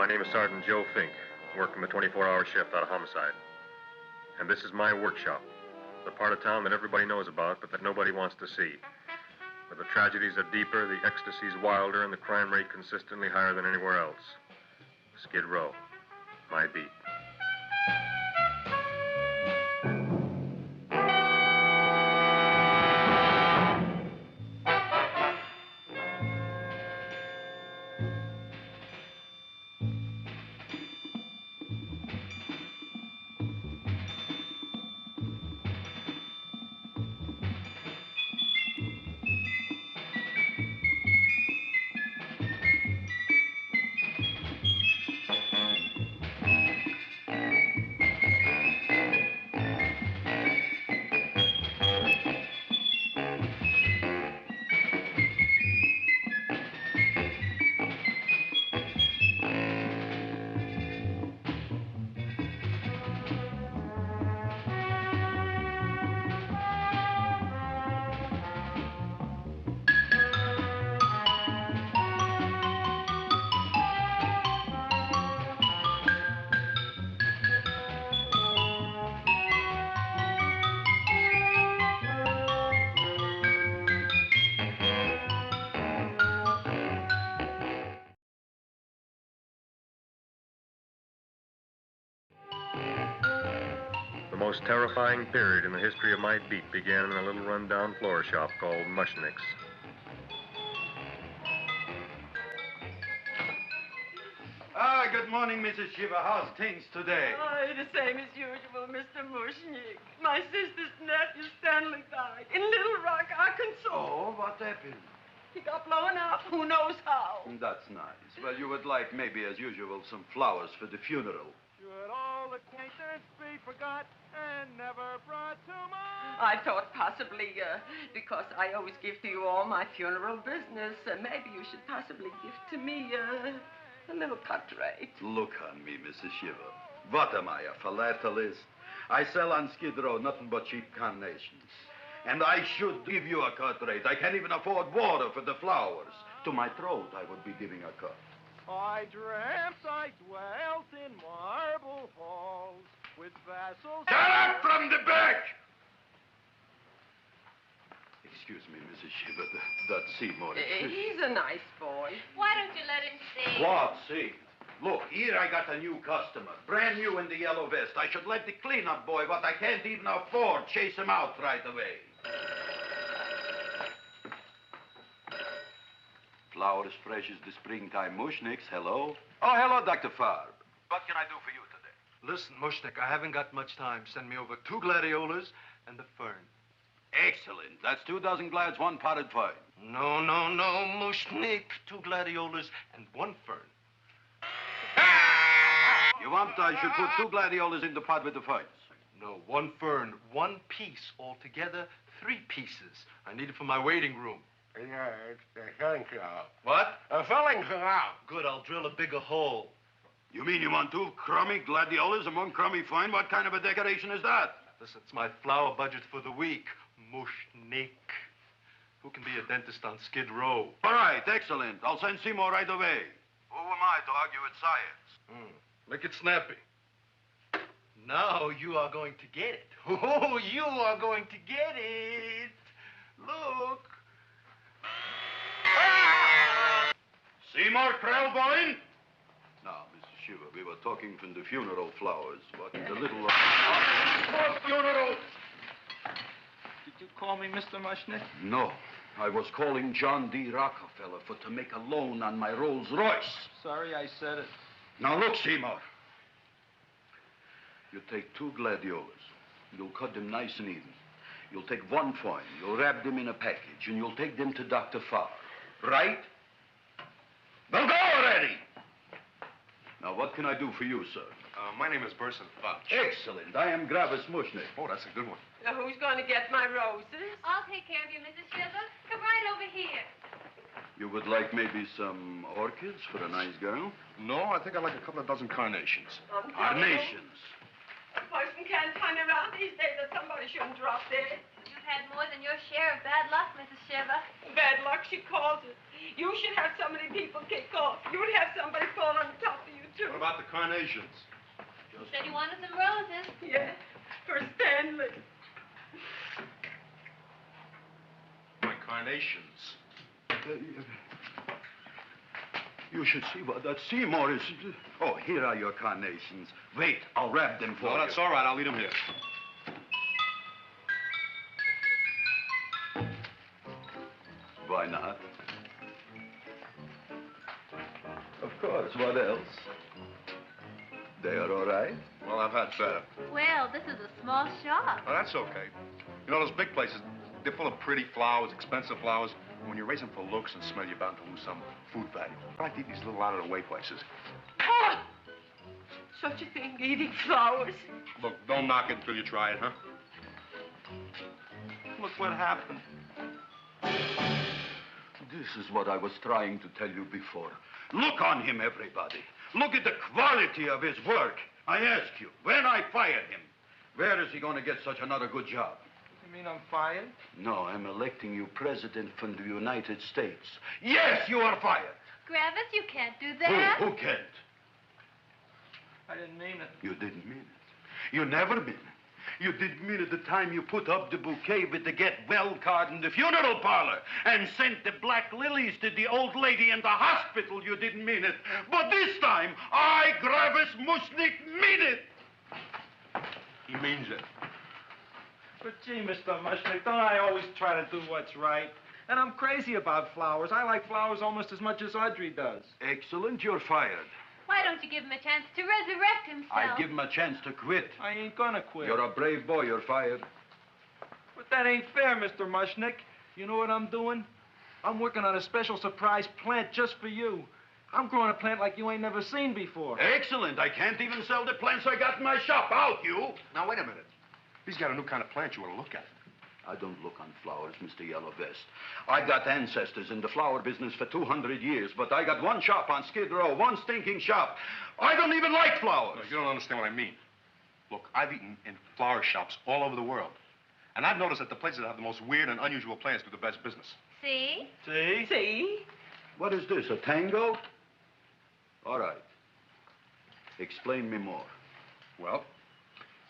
My name is Sergeant Joe Fink, working the 24-hour shift out of homicide. And this is my workshop, the part of town that everybody knows about, but that nobody wants to see. Where the tragedies are deeper, the ecstasy's wilder, and the crime rate consistently higher than anywhere else. Skid Row, my beat. The most terrifying period in the history of my beat began in a little rundown floor shop called Mushnick's. Good morning, Mrs. Shiva. How's things today? Oh, the same as usual, Mr. Mushnick. My sister's nephew, Stanley, died in Little Rock, Arkansas. Oh, what happened? He got blown up. Who knows how? That's nice. Well, you would like, maybe as usual, some flowers for the funeral. Should all acquaintance be forgot and never brought to mind? I thought possibly, because I always give to you all my funeral business, maybe you should possibly give to me, a little cut rate. Look on me, Mrs. Shiva. What am I, a philatelist? I sell on Skid Row nothing but cheap carnations. And I should give you a cut rate. I can't even afford water for the flowers. To my throat, I would be giving a cut. I dreamt I dwelt in marble halls with vessels... Shut up from the back! Excuse me, Mrs. Shiva, that Seymour. He's a nice boy. Why don't you let him see? What, see? Look, here I got a new customer, brand new in the yellow vest. I should let the cleanup boy, what I can't even afford, chase him out right away. Flowers fresh as the springtime, Mushnicks. Hello? Oh, hello, Dr. Farbe. What can I do for you today? Listen, Mushnick, I haven't got much time. Send me over 2 gladiolas and the fern. Excellent. That's 2 dozen glads, 1 potted fern. No, Mushnick. 2 gladiolas and 1 fern. You want I should put 2 gladiolas in the pot with the ferns? No, 1 fern, 1 piece. Altogether, 3 pieces. I need it for my waiting room. Yeah, it's the filling canal. What? A filling canal. Good, I'll drill a bigger hole. You mean you want 2 crummy gladiolas and 1 crummy fern? What kind of a decoration is that? Listen, it's my flower budget for the week. Mushnick. Who can be a dentist on Skid Row? All right, excellent. I'll send Seymour right away. Who am I to argue with science? Make it snappy. Now you are going to get it. Oh, you are going to get it. Look. Seymour Krellboyne? Now, Mrs. Shiva, we were talking from the funeral flowers. What in the little... funeral! Did you call me Mr. Mushnick? No. I was calling John D. Rockefeller to make a loan on my Rolls Royce. Sorry I said it. Now, look, Seymour. You take 2 gladiolas. You'll cut them nice and even. You'll take 1 fern. You'll wrap them in a package, and you'll take them to Dr. Farr. Right? Well, go already! Now, what can I do for you, sir? My name is Burson Fudge. Excellent. I am Gravis Mushnick. Oh, that's a good one. Who's going to get my roses? I'll take care of you, Mrs. Shiva. Come right over here. You would like maybe some orchids for a nice girl? No, I think I'd like a couple of dozen carnations. Carnations. A person can't turn around these days that somebody shouldn't drop dead. You've had more than your share of bad luck, Mrs. Shiva. Bad luck, she calls it. You should have so many people kick off. You'd have somebody fall on top of you, too. What about the carnations? You said you wanted some roses. Yes, for Stanley. My carnations. You should see what that Seymour is. Oh, here are your carnations. Wait, I'll wrap them for No, you. that's all right. I'll leave them here. Why not? Of course, what else? They are all right? Well, I've had better. Well, this is a small shop. Well, that's okay. You know, those big places, they're full of pretty flowers, expensive flowers. When you raise them for looks and smell, you're bound to lose some food value. I like to eat these little out-of-the-way places. Oh! Such a thing, eating flowers. Look, don't knock it until you try it, huh? Look what happened. This is what I was trying to tell you before. Look on him, everybody. Look at the quality of his work. I ask you, when I fired him, where is he going to get such another good job? You mean I'm fired? No, I'm electing you president for the United States. Yes, you are fired. Griffith, you can't do that. Who can't? I didn't mean it. You didn't mean it. You never mean it. You didn't mean it the time you put up the bouquet with the get well card in the funeral parlor and sent the black lilies to the old lady in the hospital. You didn't mean it. But this time, I, Gravis Mushnik, mean it. He means it. But gee, Mr. Mushnick, don't I always try to do what's right? And I'm crazy about flowers. I like flowers almost as much as Audrey does. Excellent, you're fired. Why don't you give him a chance to resurrect himself? I'd give him a chance to quit. I ain't gonna quit. You're a brave boy, you're fired. But that ain't fair, Mr. Mushnick. You know what I'm doing? I'm working on a special surprise plant just for you. I'm growing a plant like you ain't never seen before. Excellent. I can't even sell the plants I got in my shop. Out, you. Now, wait a minute. He's got a new kind of plant you want to look at. I don't look on flowers, Mr. Yellow Vest. I got ancestors in the flower business for 200 years, but I got one shop on Skid Row, one stinking shop. I don't even like flowers. No, you don't understand what I mean. Look, I've eaten in flower shops all over the world. And I've noticed that the places that have the most weird and unusual plants do the best business. See? See? See? What is this, a tango? All right. Explain me more. Well,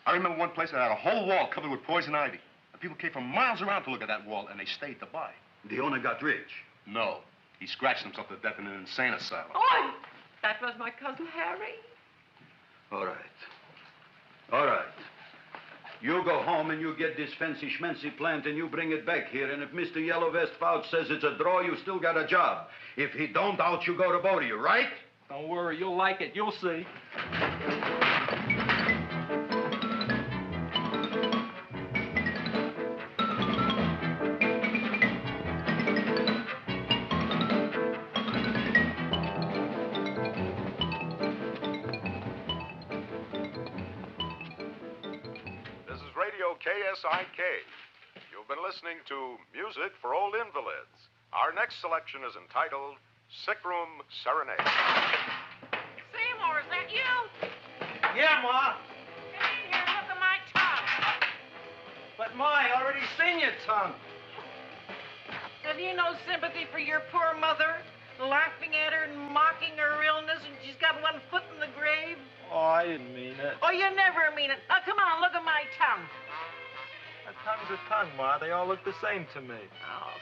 I remember one place that had a whole wall covered with poison ivy. And people came from miles around to look at that wall, and they stayed to buy. The owner got rich. No. He scratched himself to death in an insane asylum. Oh, that was my cousin Harry. All right. All right. You go home and you get this fancy schmancy plant and you bring it back here. And if Mr. Yellow Vest Fouch says it's a draw, you still got a job. If he don't, out you go to Bodie, right? Don't worry, you'll like it. You'll see. KSIK. You've been listening to Music for Old Invalids. Our next selection is entitled Sick Room Serenade. Seymour, is that you? Yeah, Ma. Come in here and look at my tongue. But, Ma, I already seen your tongue. Have you no sympathy for your poor mother? Laughing at her and mocking her illness, and she's got one foot in the grave? Oh, I didn't mean it. Oh, you never mean it. Oh, come on, look at my tongue. A tongue's a tongue, Ma. They all look the same to me. Oh.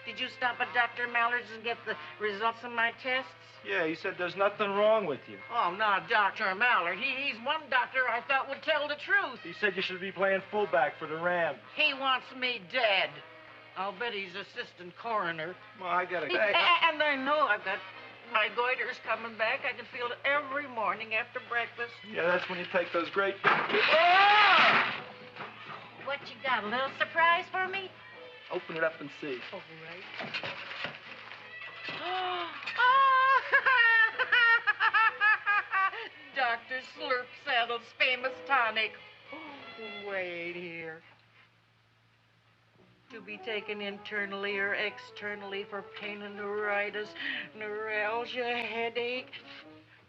Did you stop at Dr. Mallard's and get the results of my tests? Yeah, he said there's nothing wrong with you. Oh, not Dr. Mallard. He's one doctor I thought would tell the truth. He said you should be playing fullback for the Rams. He wants me dead. I'll bet he's assistant coroner. Ma, I gotta go. And I know I've got my goiter's coming back. I can feel it every morning after breakfast. Yeah, that's when you take those great... What you got, a little surprise for me? Open it up and see. All right. Dr. Slurp Saddle's famous tonic. Wait here. To be taken internally or externally for pain and neuritis, neuralgia, headache.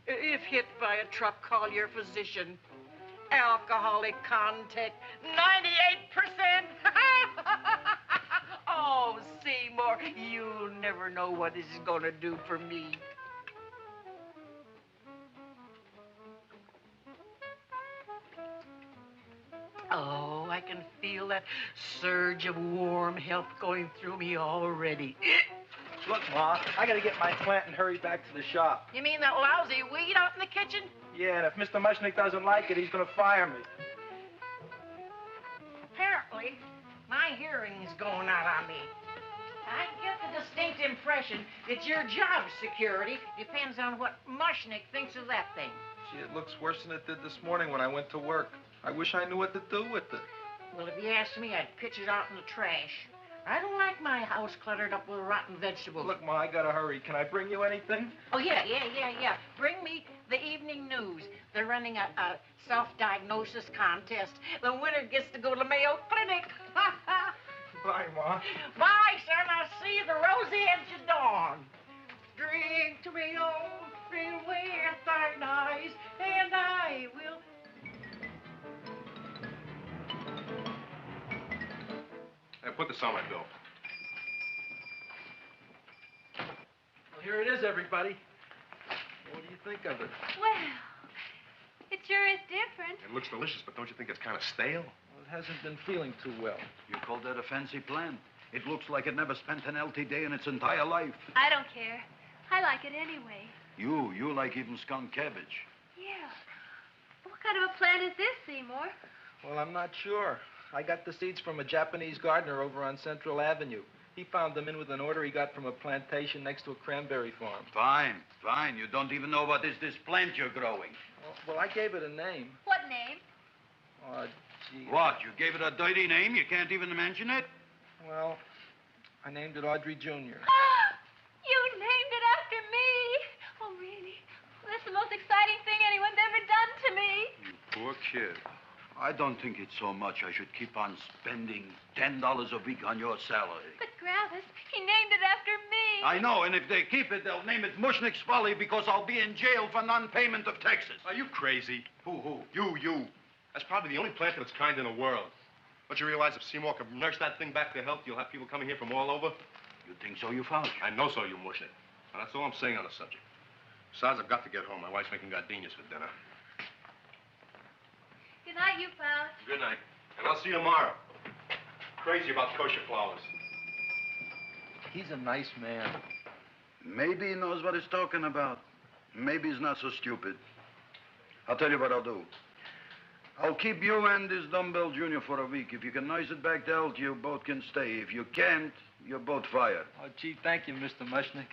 If hit by a truck, call your physician. Alcoholic contact, 98%. Oh, Seymour, you'll never know what this is going to do for me. Oh, I can feel that surge of warm health going through me already. Look, Ma, I gotta get my plant and hurry back to the shop. You mean that lousy weed out in the kitchen? Yeah, and if Mr. Mushnick doesn't like it, he's gonna fire me. Apparently, my hearing's going out on me. I get the distinct impression that your job security depends on what Mushnick thinks of that thing. Gee, it looks worse than it did this morning when I went to work. I wish I knew what to do with it. Well, if you asked me, I'd pitch it out in the trash. I don't like my house cluttered up with rotten vegetables. Look, Ma, I gotta hurry. Can I bring you anything? Oh, yeah. Bring me the evening news. They're running a self-diagnosis contest. The winner gets to go to Mayo Clinic. Bye, Ma. Bye, son. I'll see you the rosy edge of dawn. Drink to me, old friend, with thine eyes, and I will... Hey, put this on my bill. Well, here it is, everybody. What do you think of it? Well, it sure is different. It looks delicious, but don't you think it's kind of stale? Well, it hasn't been feeling too well. You call that a fancy plant? It looks like it never spent an LT day in its entire life. I don't care. I like it anyway. You like even skunk cabbage. Yeah. What kind of a plant is this, Seymour? Well, I'm not sure. I got the seeds from a Japanese gardener over on Central Avenue. He found them in with an order he got from a plantation next to a cranberry farm. Fine. You don't even know what is this plant you're growing. Well, I gave it a name. What name? Oh, gee. What? You gave it a dirty name? You can't even mention it? Well, I named it Audrey Jr. You named it after me. Oh, really? Well, that's the most exciting thing anyone's ever done to me. You poor kid. I don't think it's so much I should keep on spending $10 a week on your salary. But, Gravis, he named it after me. I know, and if they keep it, they'll name it Mushnick's Folly because I'll be in jail for non-payment of taxes. Are you crazy? Who? You. That's probably the only plant of its kind in the world. Don't you realize if Seymour could nurse that thing back to health, you'll have people coming here from all over? You think so, you found? I know so, you Mushnick. And that's all I'm saying on the subject. Besides, I've got to get home. My wife's making gardenias for dinner. Good night, you pal. Good night. And I'll see you tomorrow. Crazy about kosher flowers. He's a nice man. Maybe he knows what he's talking about. Maybe he's not so stupid. I'll tell you what I'll do. I'll keep you and this dumbbell junior for a week. If you can nurse it back to health, you both can stay. If you can't, you're both fired. Oh, gee, thank you, Mr. Mushnick.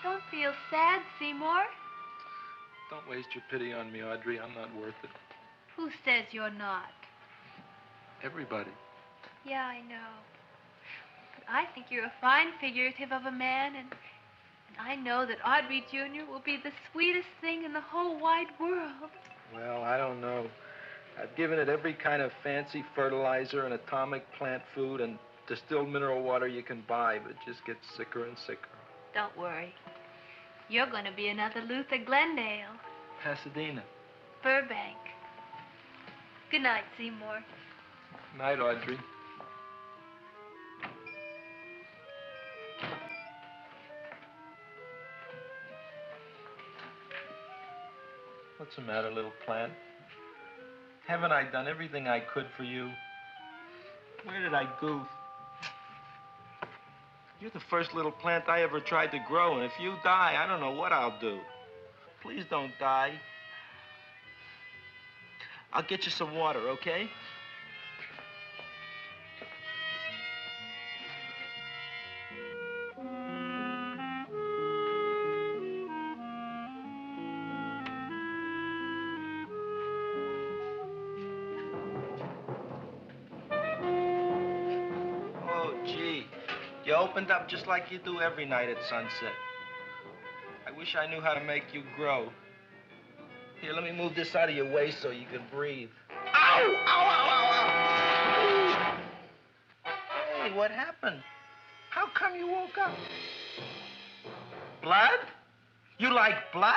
Don't feel sad, Seymour. Don't waste your pity on me, Audrey. I'm not worth it. Who says you're not? Everybody. Yeah, I know. But I think you're a fine figurative of a man, and I know that Audrey Jr. will be the sweetest thing in the whole wide world. Well, I don't know. I've given it every kind of fancy fertilizer and atomic plant food and distilled mineral water you can buy, but it just gets sicker and sicker. Don't worry. You're going to be another Luther Glendale. Pasadena. Burbank. Good night, Seymour. Night, Audrey. What's the matter, little plant? Haven't I done everything I could for you? Where did I goof? You're the first little plant I ever tried to grow, and if you die, I don't know what I'll do. Please don't die. I'll get you some water, okay? You opened up just like you do every night at sunset. I wish I knew how to make you grow. Here, let me move this out of your way so you can breathe. Ow! Ow, ow, ow, ow! Hey, what happened? How come you woke up? Blood? You like blood?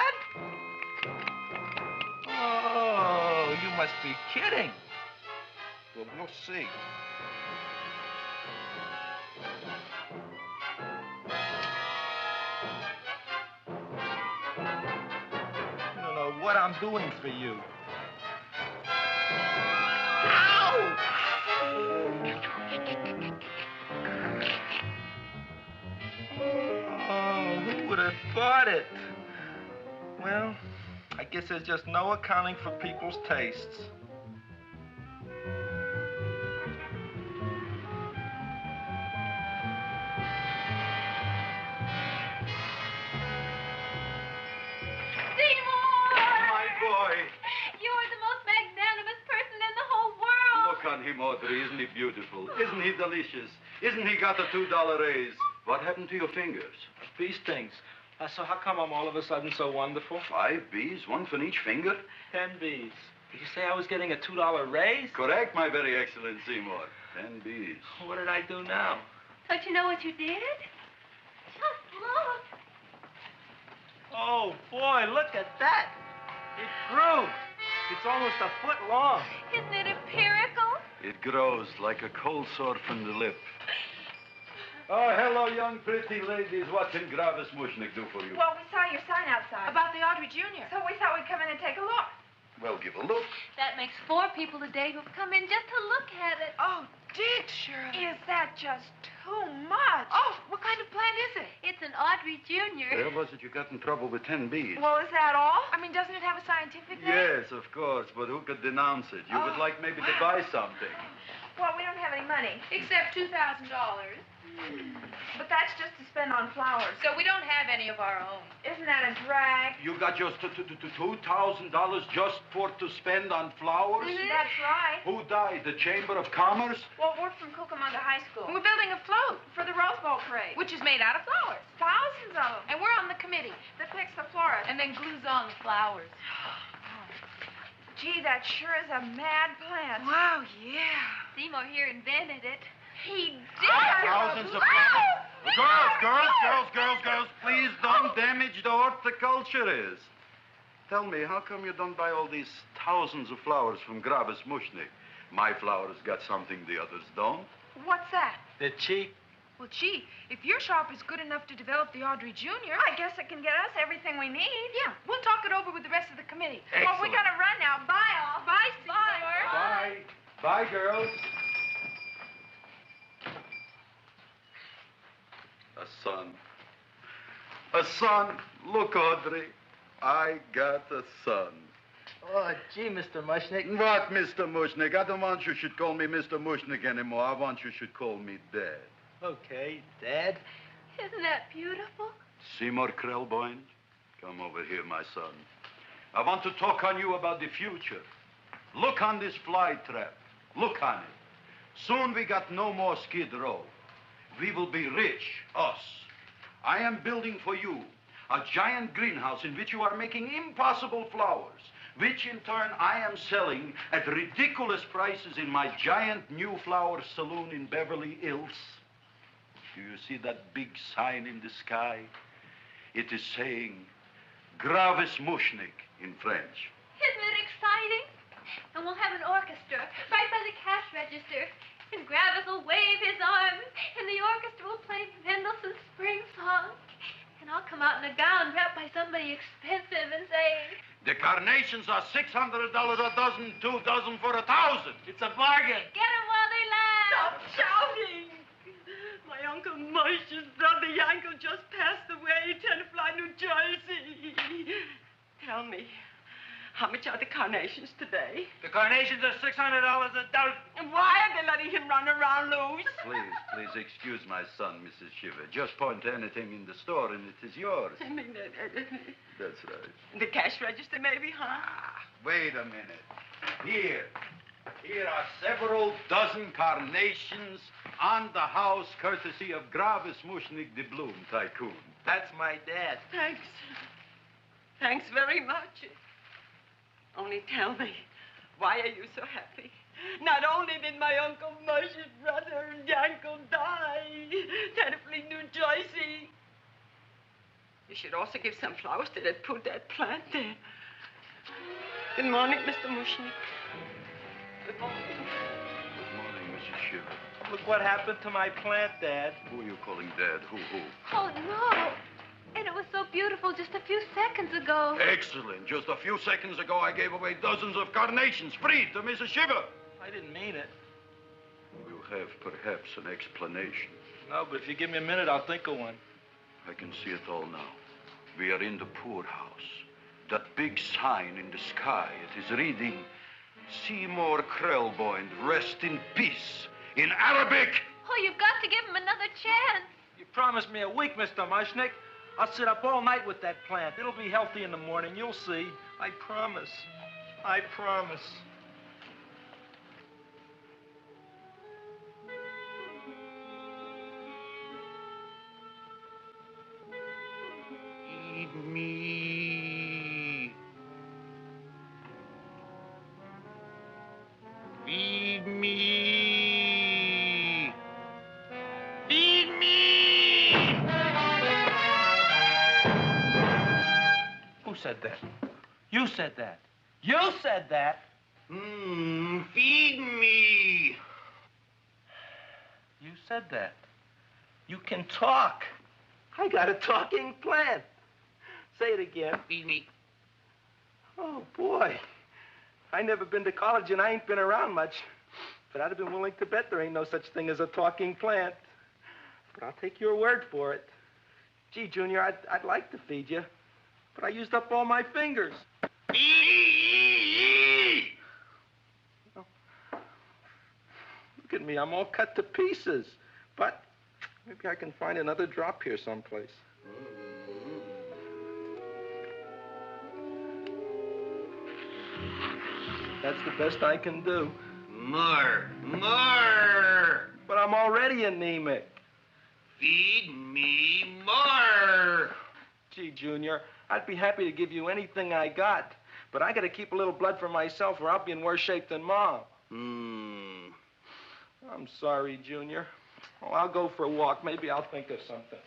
Oh, you must be kidding. Well, we'll see. what I'm doing for you. Oh, who would have thought it? Well, I guess there's just no accounting for people's tastes. Look on him, Audrey. Isn't he beautiful? Isn't he delicious? Isn't he got a $2 raise? What happened to your fingers? Bee stings. So how come I'm all of a sudden so wonderful? 5 bees, one for each finger? 10 bees. Did you say I was getting a $2 raise? Correct, my very excellent Seymour. 10 bees. What did I do now? Don't you know what you did? Just look. Oh, boy, look at that. It grew. It's almost a foot long. Isn't it empirical? It grows like a cold sore from the lip. Oh, hello, young pretty ladies. What can Gravis Mushnick do for you? Well, we saw your sign outside. About the Audrey Jr. So we thought we'd come in and take a look. Well, give a look. That makes 4 people today who've come in just to look at it. Oh, Dick, Shirley. Is that just too much? Oh, what kind of plant is it? It's an Audrey Jr. Where was it you got in trouble with 10 bees? Well, is that all? I mean, doesn't it have a scientific name? Yes, of course, but who could denounce it? You would like maybe to buy something. Well, we don't have any money. Except $2,000. But that's just to spend on flowers. So we don't have any of our own. Isn't that a drag? You got just $2,000 just to spend on flowers? That's right. Who died? The Chamber of Commerce? Well, we're from Cucamonga High School. We're building a float, For the Rose Bowl parade. which is made out of flowers. Thousands of them. And we're on the committee That picks the florist. and then glues on the flowers. Gee, that sure is a mad plant. Wow, yeah. Seymour here invented it. He did. Thousands of flowers. Girls, please don't damage the horticulturist. Tell me, how come you don't buy all these thousands of flowers from Gravis Mushnick? My flowers got something the others don't. What's that? They're cheap. Well, gee, if your shop is good enough to develop the Audrey Jr., I guess it can get us everything we need. yeah, we'll talk it over with the rest of the committee. Well, we gotta run now. Bye, all. Bye, Seymour. Bye. Bye, girls. A son. A son. Look, Audrey. I got a son. Oh, gee, Mr. Mushnick. What, Mr. Mushnick? I don't want you should call me Mr. Mushnick anymore. I want you should call me Dad. Okay, Dad. Isn't that beautiful? Seymour Krelboyne, come over here, my son. I want to talk on you about the future. Look on this fly trap. Look on it. Soon we got no more Skid Row. We will be rich, us. I am building for you a giant greenhouse in which you are making impossible flowers, which in turn I am selling at ridiculous prices in my giant new flower saloon in Beverly Hills. Do you see that big sign in the sky? It is saying Gravis Mushnick in French. Isn't it exciting? And we'll have an orchestra right by the cash register. And Gravis will wave his arms, and the orchestra will play Mendelssohn's Spring Song. And I'll come out in a gown wrapped by somebody expensive and say, The carnations are $600 a dozen, 2 dozen for 1,000. It's a bargain. get 'em while they last. Stop shouting! My Uncle Moshe's brother Yankel just passed away, Tenafly, New Jersey. Tell me, how much are the carnations today? The carnations are $600 a dozen. And why are they letting him run around loose? Please excuse my son, Mrs. Shiver. Just point to anything in the store and it is yours. I mean, That's right. the cash register maybe, huh? Wait a minute. Here are several dozen carnations on the house, courtesy of Gravis Mushnick, the Bloom Tycoon. That's my dad. Thanks. Thanks very much. Only tell me, why are you so happy? Not only did my Uncle Moshe's brother Yankel die, Tenafly, New Jersey. You should also give some flowers to that poor dead plant there. Good morning, Mr. Mushnick. Good morning. Good morning, Mrs. Shiver. Look what happened to my plant, Dad. Who are you calling Dad? Who? Oh, no. And it was was so beautiful just a few seconds ago. Excellent. Just a few seconds ago, I gave away dozens of carnations free to Mrs. Shiver. I didn't mean it. You have perhaps an explanation. No, but if you give me a minute, I'll think of one. I can see it all now. We are in the poorhouse. That big sign in the sky, it is reading, Seymour Krelboyne, rest in peace, in Arabic. Oh, you've got to give him another chance. You promised me a week, Mr. Mushnick. I'll sit up all night with that plant. It'll be healthy in the morning. You'll see. I promise. I promise. Feed me. Feed me. Feed me. Who said that? You said that. You said that. Feed me. You said that. You can talk. I got a talking plant. Say it again. Feed me. Oh, boy. I never been to college and I ain't been around much. But I'd have been willing to bet there ain't no such thing as a talking plant. But I'll take your word for it. Gee, Junior, I'd like to feed you. But I used up all my fingers. Oh. Look at me. I'm all cut to pieces. But maybe I can find another drop here someplace. That's the best I can do. More. But I'm already anemic. Feed me more. Gee, Junior, I'd be happy to give you anything I got. But I got to keep a little blood for myself or I'll be in worse shape than Mom. I'm sorry, Junior. Oh, I'll go for a walk. Maybe I'll think of something.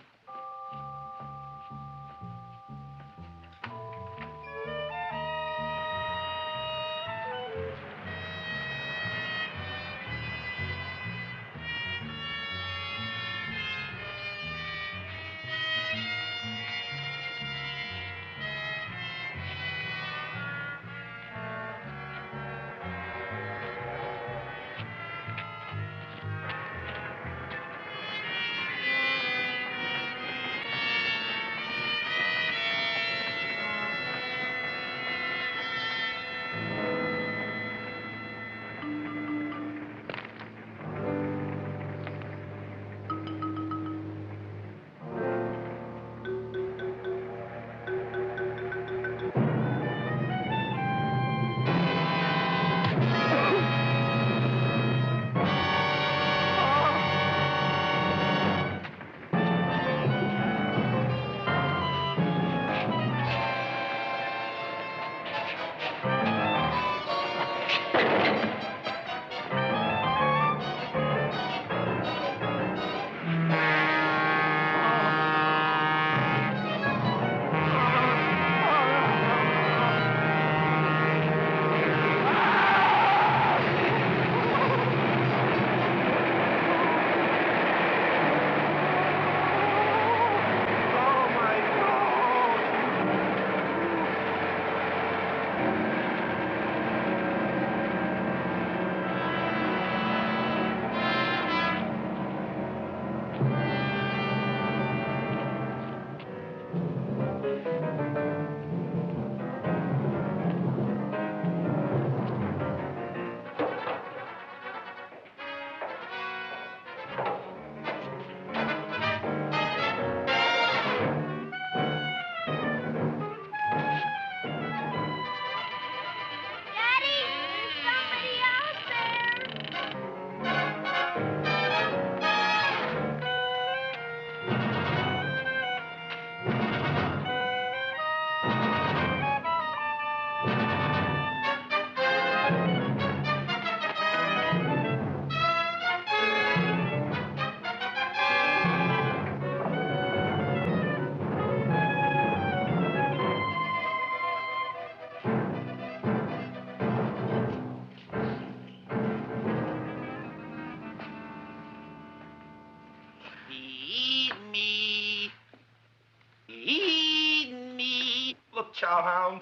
cowhound.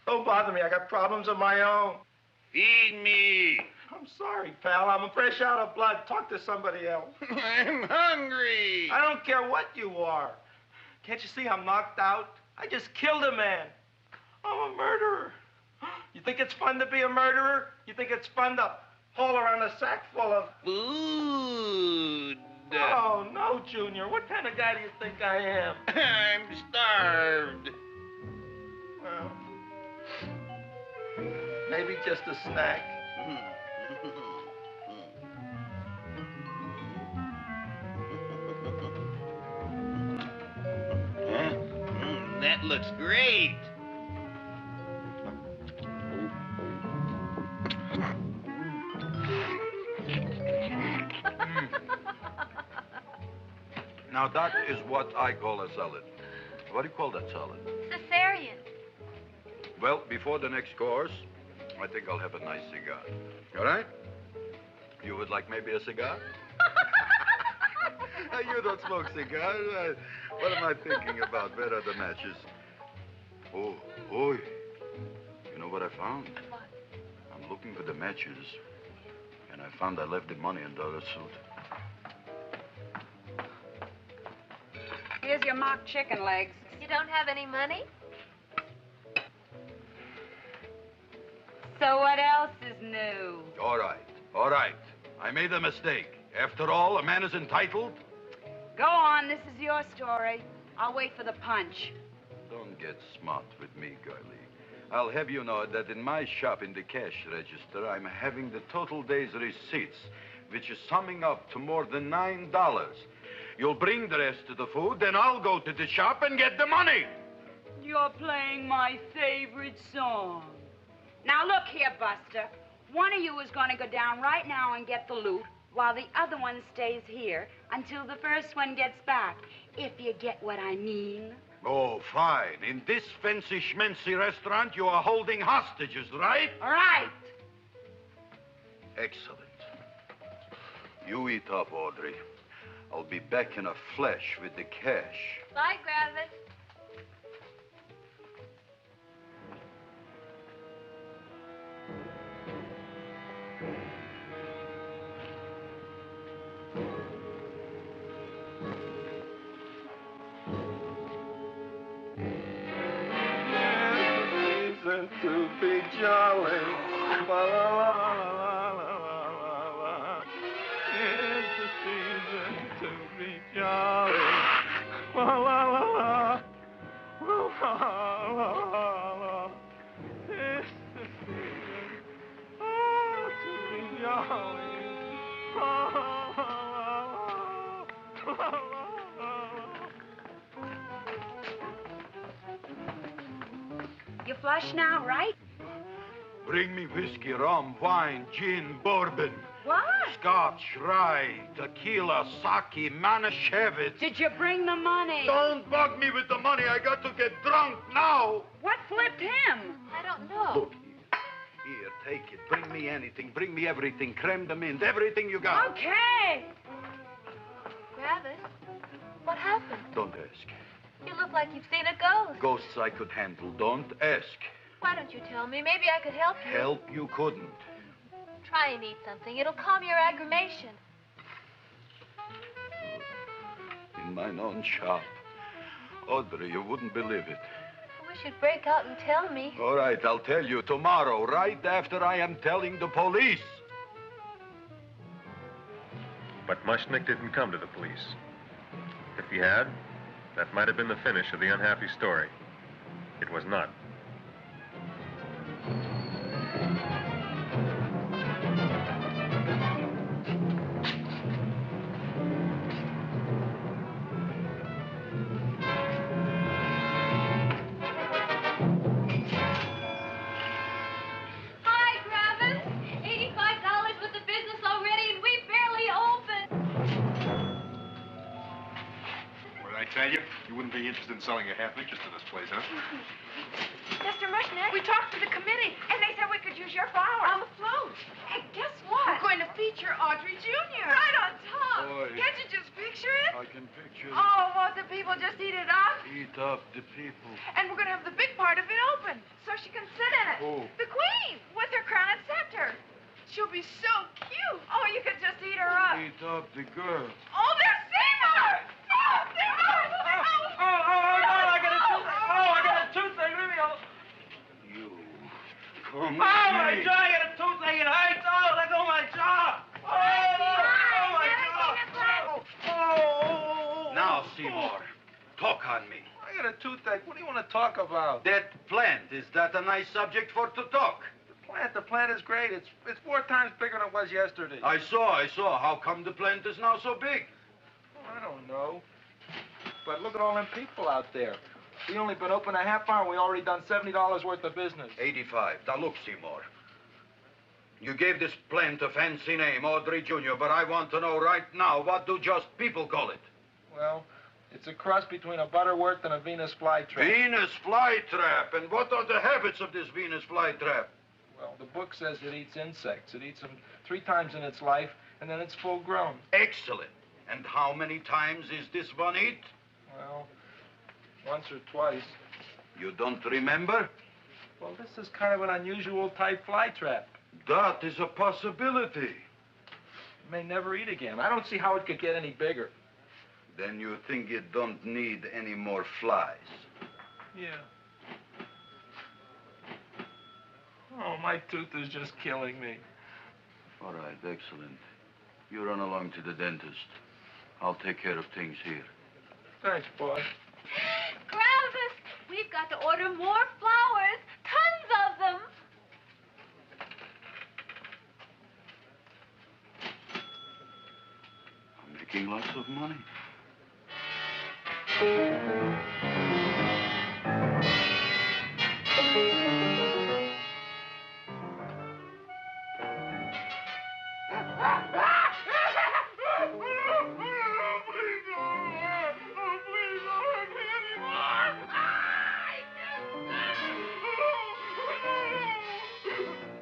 Don't bother me. I got problems of my own. Feed me. I'm sorry, pal. I'm fresh out of blood. Talk to somebody else. I'm hungry. I don't care what you are. Can't you see I'm knocked out? I just killed a man. I'm a murderer. You think it's fun to be a murderer? You think it's fun to haul around a sack full of food? Oh, no, Junior. What kind of guy do you think I am? I'm starved. Well, maybe just a snack. That looks great. Now, that is what I call a salad. What do you call that salad? Caesarean. Well, before the next course, I think I'll have a nice cigar. All right? You would like maybe a cigar? You don't smoke cigars. What am I thinking about? Where are the matches? Oh, boy. You know what I found? What? I'm looking for the matches, and I found I left the money in the other suit. Here's your mock chicken legs. You don't have any money? So what else is new? All right, all right. I made a mistake. After all, a man is entitled. Go on, this is your story. I'll wait for the punch. Don't get smart with me, girlie. I'll have you know that in my shop in the cash register, I'm having the total day's receipts, which is summing up to more than $9. You'll bring the rest of the food, then I'll go to the shop and get the money. You're playing my favorite song. Now look here, Buster. One of you is going to go down right now and get the loot, while the other one stays here until the first one gets back, if you get what I mean. Oh, fine. In this fancy schmancy restaurant, you are holding hostages, right? Right. Excellent. You eat up, Audrey. I'll be back in a flash with the cash. Bye, Griffith. To be jolly. La, la, la, la, la, la, la. It's the season to be jolly. La, la, la, la. La, la, la, la. It's the season to be jolly. La, la, la, la, la, la. You flush now, right? Bring me whiskey, rum, wine, gin, bourbon. What? Scotch, rye, tequila, sake, Manischewitz. Did you bring the money? Don't bug me with the money. I got to get drunk now. What flipped him? I don't know. Look, here, take it. Bring me anything. Bring me everything. Creme de menthe, everything you got. Okay. Griffith, what happened? Don't ask. You look like you've seen a ghost. Ghosts I could handle. Don't ask. Why don't you tell me? Maybe I could help you. Help you couldn't. Try and eat something. It'll calm your aggravation. In mine own shop. Audrey, you wouldn't believe it. I wish you'd break out and tell me. All right, I'll tell you tomorrow, right after I am telling the police. But Mushnick didn't come to the police. If he had, that might have been the finish of the unhappy story. It was not. Hi, Griffith. $85 with the business already, and we barely opened. What did I tell you? You wouldn't be interested in selling your half interest in this place, huh? Mr. Mushnick, we talked to the committee, and they said we could use your flowers. On the float. Hey, guess what? We're going to feature Audrey Jr. Right on top. Boy. Can't you just picture it? I can picture it. Oh, won't the people just eat it up? Eat Eat up the people. And we're going to have the big part of it open, so she can sit in it. Who? The queen, with her crown and scepter. She'll be so cute. Oh, you could just eat her up. Eat up the girl. Oh, there's Seymour! Oh, Seymour! I got a toothache. Leave me alone. You. Come Oh, my jaw, I got a toothache. It hurts. Oh, let go of my jaw. Oh, my jaw. Oh. Now, Seymour, talk on me. I got a toothache. What do you want to talk about? That plant, is that a nice subject for to talk? The plant is great. It's 4 times bigger than it was yesterday. I saw. How come the plant is now so big? I don't know. But look at all them people out there. We only been open a half hour and we already done $70 worth of business. 85. Now look, Seymour. You gave this plant a fancy name, Audrey Jr., but I want to know right now, what do just people call it? Well, it's a cross between a Butterworth and a Venus flytrap. Venus flytrap. And what are the habits of this Venus flytrap? Well, the book says it eats insects. It eats them 3 times in its life, and then it's full grown. Excellent. And how many times is this one eat? Well, once or twice. You don't remember? Well, this is kind of an unusual type flytrap. That is a possibility. It may never eat again. I don't see how it could get any bigger. Then you think it don't need any more flies? Yeah. Oh, my tooth is just killing me. All right, excellent. You run along to the dentist. I'll take care of things here. Thanks, boy. Griffith, we've got to order more flowers. Tons of them. I'm making lots of money.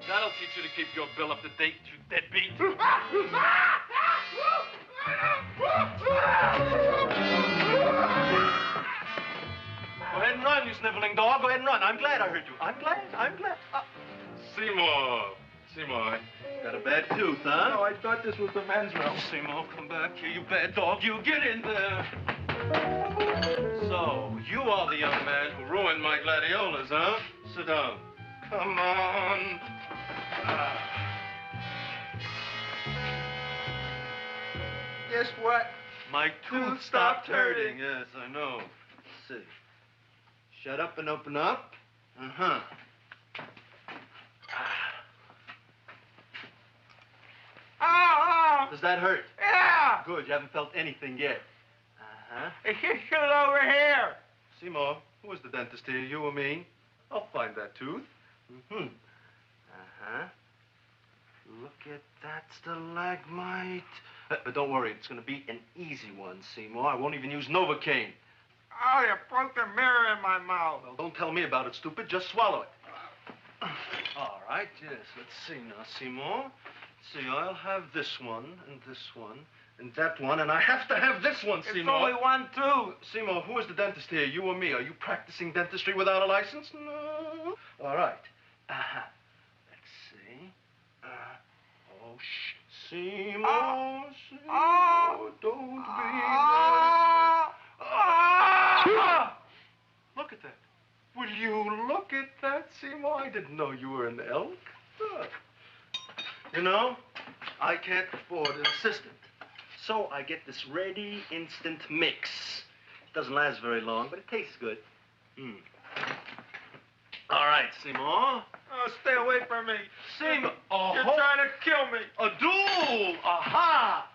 That'll teach you to keep your bill up to date, you deadbeat. Go ahead and run, you sniveling dog. Go ahead and run. I'm glad I heard you. I'm glad. Seymour, got a bad tooth, huh? No, I thought this was the men's room. Seymour, come back here, you bad dog. You get in there. So, you are the young man who ruined my gladiolas, huh? Sit down. Come on. Guess what? My tooth stopped hurting. Yes, I know. Let's see. Shut up and open up. Uh-huh. Oh! Does that hurt? Yeah! Good, you haven't felt anything yet. Uh-huh. Hey, get it over here. Seymour, who is the dentist here, you or me? I'll find that tooth. Mm-hmm. Uh-huh. Look at that stalagmite. But don't worry, it's going to be an easy one, Seymour. I won't even use Novocaine. Oh, you broke the mirror in my mouth. Well, don't tell me about it, stupid. Just swallow it. All right, yes. Let's see now, Seymour. See, I'll have this one, and that one, and I have to have this one, Seymour. It's only one tooth. Seymour, who is the dentist here, you or me? Are you practicing dentistry without a license? No. All right. Uh-huh. Let's see. Oh, shh. Seymour, Seymour, don't be Look at that. Will you look at that, Seymour? I didn't know you were an elk. You know, I can't afford an assistant. So I get this ready instant mix. It doesn't last very long, but it tastes good. All right, Seymour. Oh, stay away from me. Seymour. You're trying to kill me. A duel. Aha.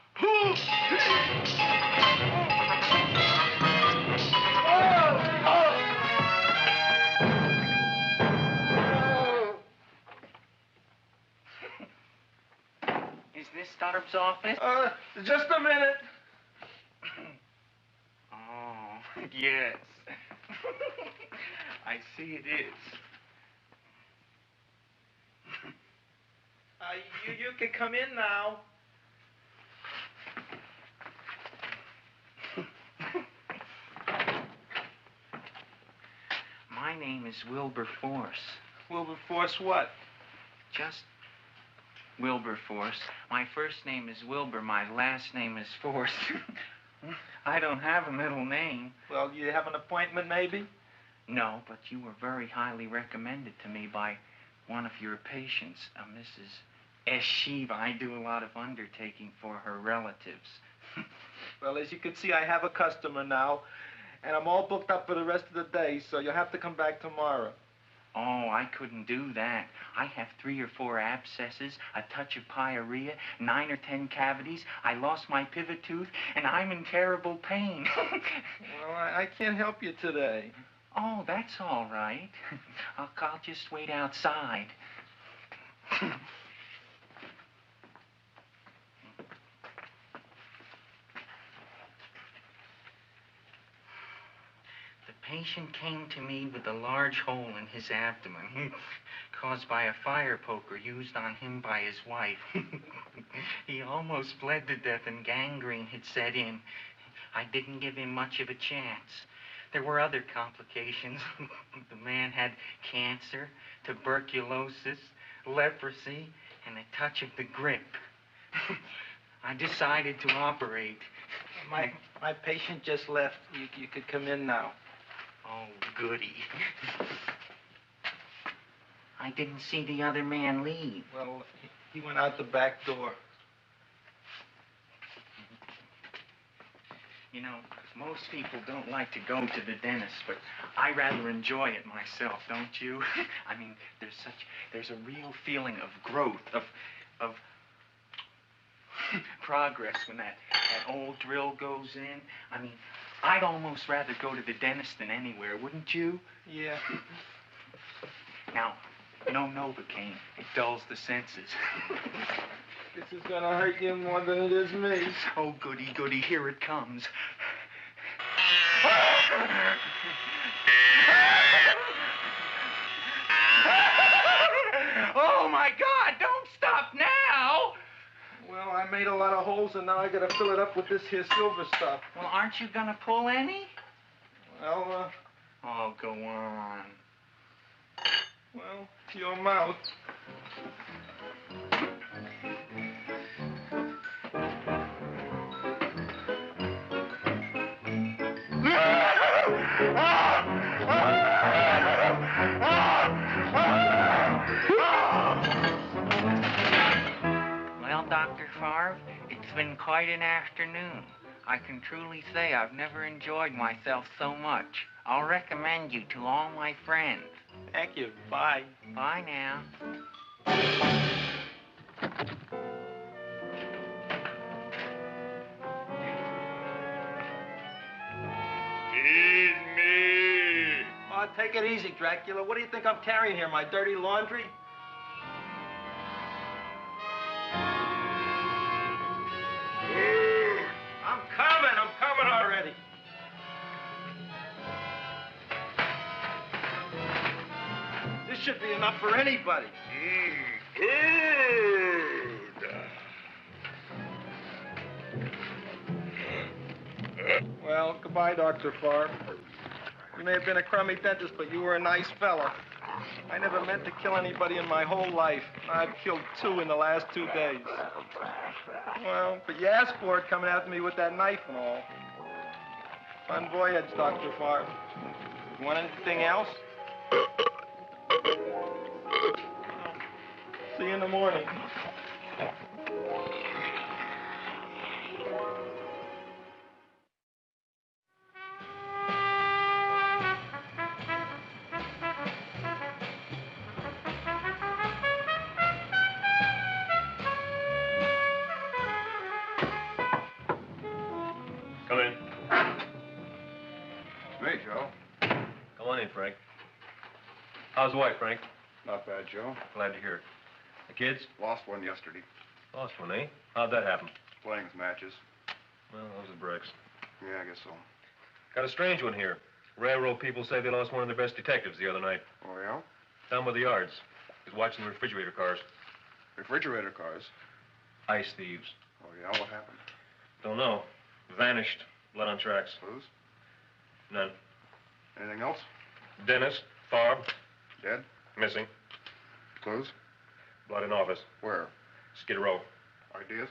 Is this Stoddard's office? Just a minute. Oh, yes. I see it is. You can come in now. name is Wilberforce. Wilberforce what? Just Wilberforce. My first name is Wilbur. My last name is Force. I don't have a middle name. Well, you have an appointment, maybe? No, but you were very highly recommended to me by one of your patients, Mrs. S. Shiva. I do a lot of undertaking for her relatives. Well, as you can see, I have a customer now, and I'm all booked up for the rest of the day, so you'll have to come back tomorrow. Oh, I couldn't do that. I have 3 or 4 abscesses, a touch of pyorrhea, 9 or 10 cavities. I lost my pivot tooth, and I'm in terrible pain. Well, I can't help you today. Oh, that's all right. I'll just wait outside. The patient came to me with a large hole in his abdomen, caused by a fire poker used on him by his wife. He almost bled to death and gangrene had set in. I didn't give him much of a chance. There were other complications. The man had cancer, tuberculosis, leprosy, and a touch of the grip. I decided to operate. My patient just left. You could come in now. Oh, goody. I didn't see the other man leave. Well, he went out the back door. You know, most people don't like to go to the dentist, but I rather enjoy it myself, don't you? I mean, there's a real feeling of growth, of progress when that old drill goes in. I mean, I'd almost rather go to the dentist than anywhere, wouldn't you? Yeah. Now, no Novocaine. It dulls the senses. This is gonna hurt you more than it is me. Oh, goody, goody, here it comes. Oh, my God, don't stop now! Well, I made a lot of holes, and now I gotta fill it up with this here silver stuff. Well, aren't you gonna pull any? Well, Oh, go on. Well, your mouth. Well, Dr. Favre, it's been quite an afternoon. I can truly say I've never enjoyed myself so much. I'll recommend you to all my friends. Thank you. Bye. Bye now. Feed me. Oh, take it easy, Dracula. What do you think I'm carrying here, my dirty laundry? I'm coming already. This should be enough for anybody. Well, goodbye, Dr. Favre. You may have been a crummy dentist, but you were a nice fella. I never meant to kill anybody in my whole life. I've killed 2 in the last 2 days. Well, but you asked for it coming after me with that knife and all. Fun voyage, Dr. Favre. You want anything else? See you in the morning. Come in. Hey, Joe. Come on in, Frank. How's the wife, Frank? Not bad, Joe. Glad to hear it. The kids? Lost one yesterday. Lost one, eh? How'd that happen? Playing with matches. Well, those are bricks. Yeah, I guess so. Got a strange one here. Railroad people say they lost one of their best detectives the other night. Oh, yeah? Down by the yards. He's watching the refrigerator cars. Refrigerator cars? Ice thieves. Oh, yeah? What happened? Don't know. Vanished. Blood on tracks. Clues? None. Anything else? Dennis, Barb? Dead? Missing. Clues? Blood in office. Where? Skid Row. Ideas?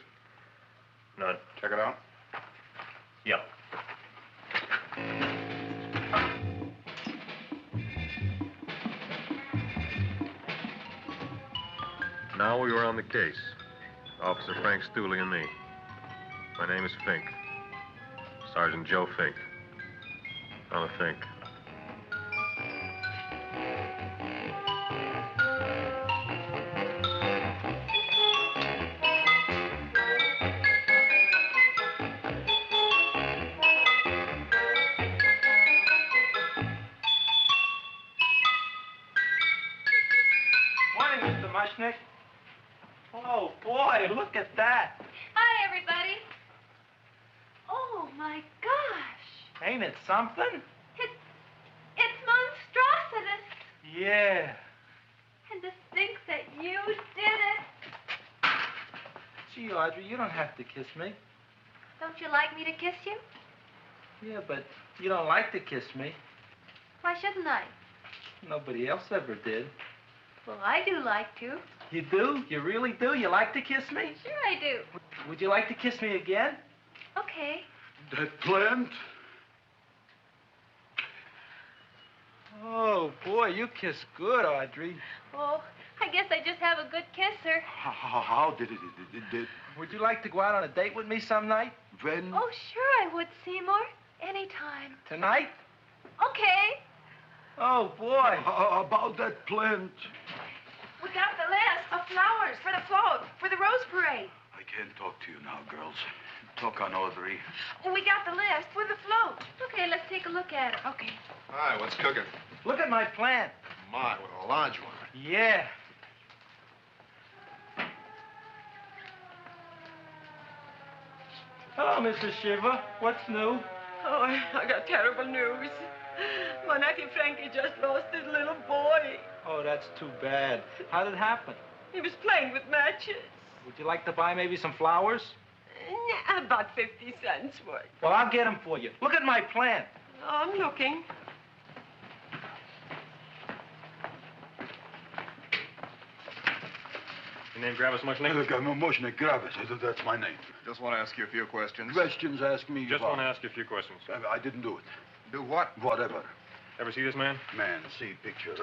None. Check it out. Yeah. Now we were on the case. Officer Frank Stooley and me. My name is Fink. Sergeant Joe Fink. Fella Fink. Morning, Mr. Mushnick. Oh, boy, look at that. Hi, everybody. Oh, my gosh. Ain't it something? It's monstrositous. Yeah. And to think that you did it. Gee, Audrey, you don't have to kiss me. Don't you like me to kiss you? Yeah, but you don't like to kiss me. Why shouldn't I? Nobody else ever did. Well, I do like to. You do? You really do? You like to kiss me? Sure I do. Would you like to kiss me again? Okay. That plant? Oh, boy, you kiss good, Audrey. Oh, I guess I just have a good kisser. How did it? Would you like to go out on a date with me some night? When? Oh, sure I would, Seymour. Anytime. Tonight? Okay. Oh, boy. About that plant. We got the list of flowers for the float, for the rose parade. I can't talk to you now, girls. Talk on Audrey. We got the list for the float. Okay, let's take a look at it. Okay. Hi, what's cooking? Look at my plant. My, what a large one. Yeah. Hello, Mrs. Shiver. What's new? Oh, I got terrible news. My nephew Frankie just lost his little boy. Oh, that's too bad. How did it happen? He was playing with matches. Would you like to buy maybe some flowers? About 50 cents worth. Well, I'll get them for you. Look at my plant. I'm looking. Your name Gravis Mushnick? Mushnick Gravis. That's my name. Just want to ask you a few questions. Questions, ask me. Just want to ask you a few questions. I didn't do it. Do what? Whatever. Ever see this man? Man, see picture.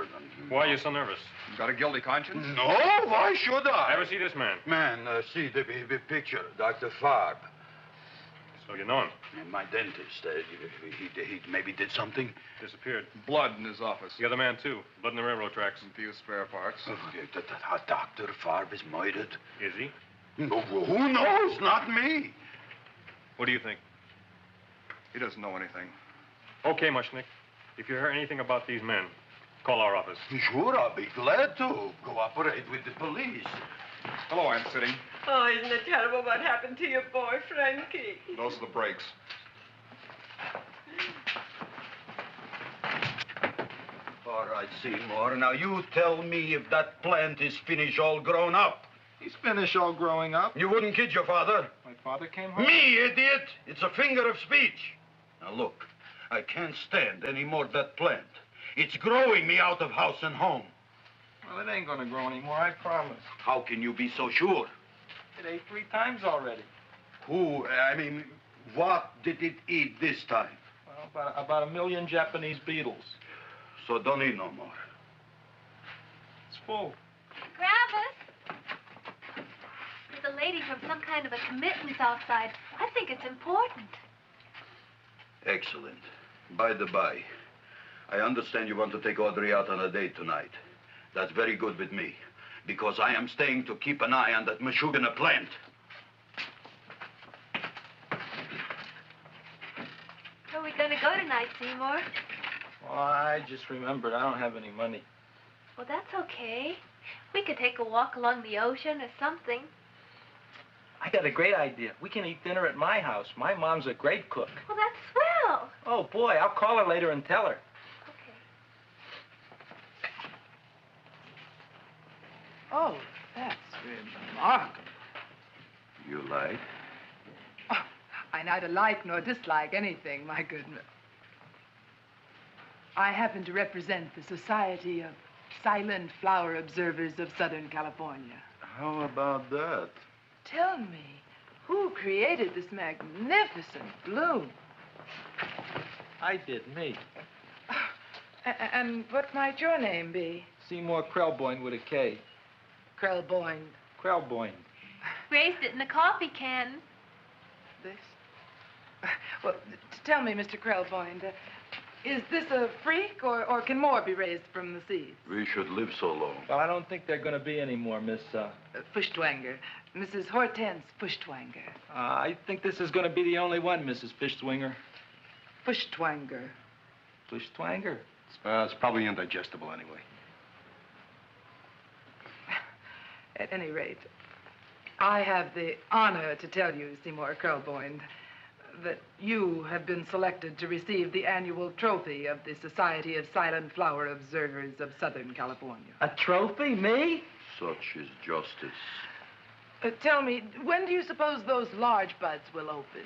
Why are you so nervous? You got a guilty conscience? No, why should I? Ever see this man? Man, see the picture. Dr. Farb. So you know him? My dentist. He maybe did something. Disappeared. Blood in his office. The other man, too. Blood in the railroad tracks. And a few spare parts. Dr. Farb is murdered. Is he? No, who knows? Not me. What do you think? He doesn't know anything. Okay, Mushnick. If you hear anything about these men, call our office. Sure, I'll be glad to cooperate with the police. Hello, I'm sitting. Oh, isn't it terrible what happened to your boy, Frankie? Those are the brakes. All right, Seymour. Now, you tell me if that plant is finished all grown up. He's finished all growing up. You wouldn't kid your father. My father came home. Me, idiot! It's a figure of speech. Now, look. I can't stand any more of that plant. It's growing me out of house and home. Well, it ain't gonna grow anymore, I promise. How can you be so sure? It ate 3 times already. What did it eat this time? Well, about 1 million Japanese beetles. So don't eat no more. It's full. Gravis! There's a lady from some kind of a committance outside. I think it's important. Excellent. By the by, I understand you want to take Audrey out on a date tonight. That's very good with me, because I am staying to keep an eye on that Meshuggah plant. Where are we going to go tonight, Seymour? Well, I just remembered I don't have any money. Well, that's okay. We could take a walk along the ocean or something. I got a great idea. We can eat dinner at my house. My mom's a great cook. Well, that's swell. Oh, boy, I'll call her later and tell her. Okay. Oh, that's remarkable. You like? Oh, I neither like nor dislike anything, my goodness. I happen to represent the Society of Silent Flower Observers of Southern California. How about that? Tell me, who created this magnificent bloom? I did, me. And what might your name be? Seymour Krelboyne with a K. Krelboyne. Krelboyne. Raised it in the coffee can. This? Well, tell me, Mr. Krelboyne, is this a freak, or can more be raised from the seeds? We should live so long. Well, I don't think they're going to be any more, Miss, Fuschtwanger. Mrs. Hortense Fuschtwanger. I think this is going to be the only one, Mrs. Fishswinger. Fuschtwanger. Fuschtwanger? It's probably indigestible anyway. At any rate, I have the honor to tell you, Seymour Krelboyne, that you have been selected to receive the annual trophy of the Society of Silent Flower Observers of Southern California. A trophy? Me? Such is justice. Tell me, when do you suppose those large buds will open?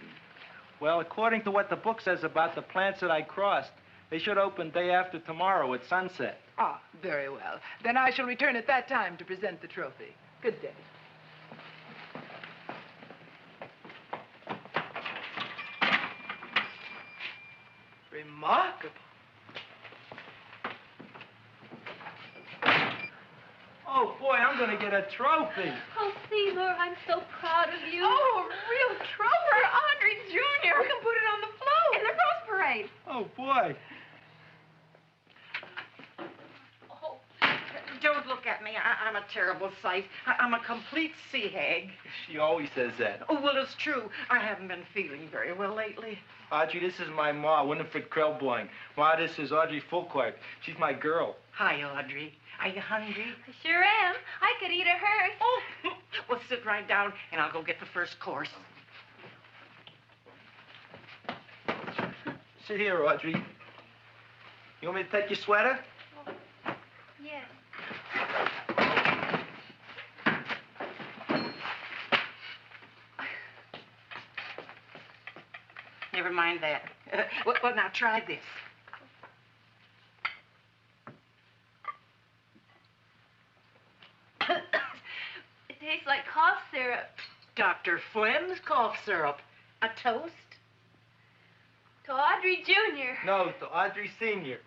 Well, according to what the book says about the plants that I crossed, they should open day after tomorrow at sunset. Ah, very well. Then I shall return at that time to present the trophy. Good day. Remarkable. Oh, boy, I'm going to get a trophy. Oh, Seymour, I'm so proud of you. Oh, a real trophy for Audrey Jr. We can put it on the float in the Rose Parade. Oh, boy. Don't look at me. I'm a terrible sight. I'm a complete sea hag. She always says that. Oh, well, it's true. I haven't been feeling very well lately. Audrey, this is my ma, Winifred Krelboyne. Ma, this is Audrey Fulquart. She's my girl. Hi, Audrey. Are you hungry? I sure am. I could eat a hearse. Oh, well, sit right down, and I'll go get the first course. Sit here, Audrey. You want me to take your sweater? Yes. Never mind that. Well, now try this. It tastes like cough syrup. Dr. Flynn's cough syrup. A toast? To Audrey Jr. No, to Audrey Sr.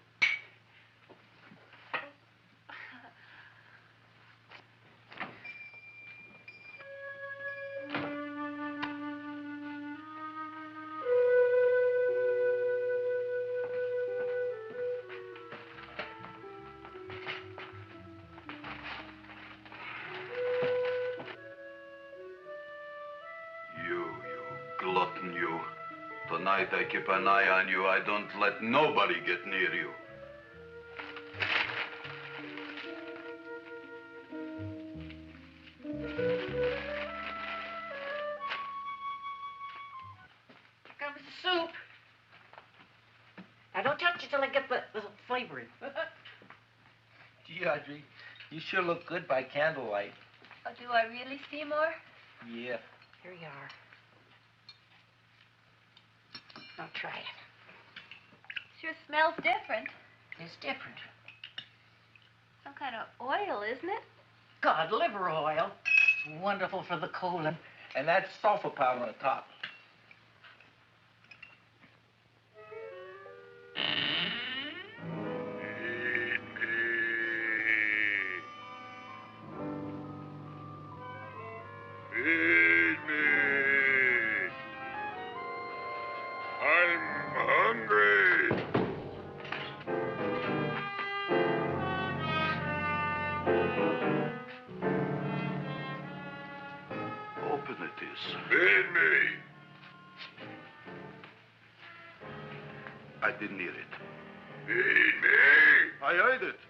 Glutton, you. Tonight I keep an eye on you. I don't let nobody get near you. Comes the soup. Now, don't touch it till I get the flavoring. Gee, Audrey, you sure look good by candlelight. Oh, do I really, Seymour? Yeah. Here you are. Now try it. Sure smells different. It's different. Some kind of oil, isn't it? Cod liver oil. It's wonderful for the colon. And that's sulfur powder on the top. Feed me. I'm hungry. Open it is. Feed me. I didn't hear it. Feed me. I heard it.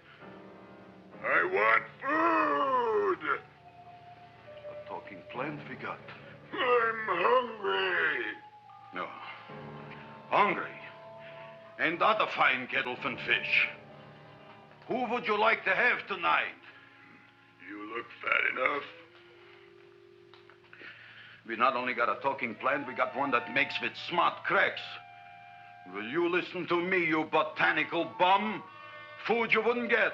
I want food. A talking plant we got. I'm hungry. No. Hungry. Ain't that a fine kettle of fish? Who would you like to have tonight? You look fat enough. We not only got a talking plant, we got one that makes with smart cracks. Will you listen to me, you botanical bum? Food you wouldn't get.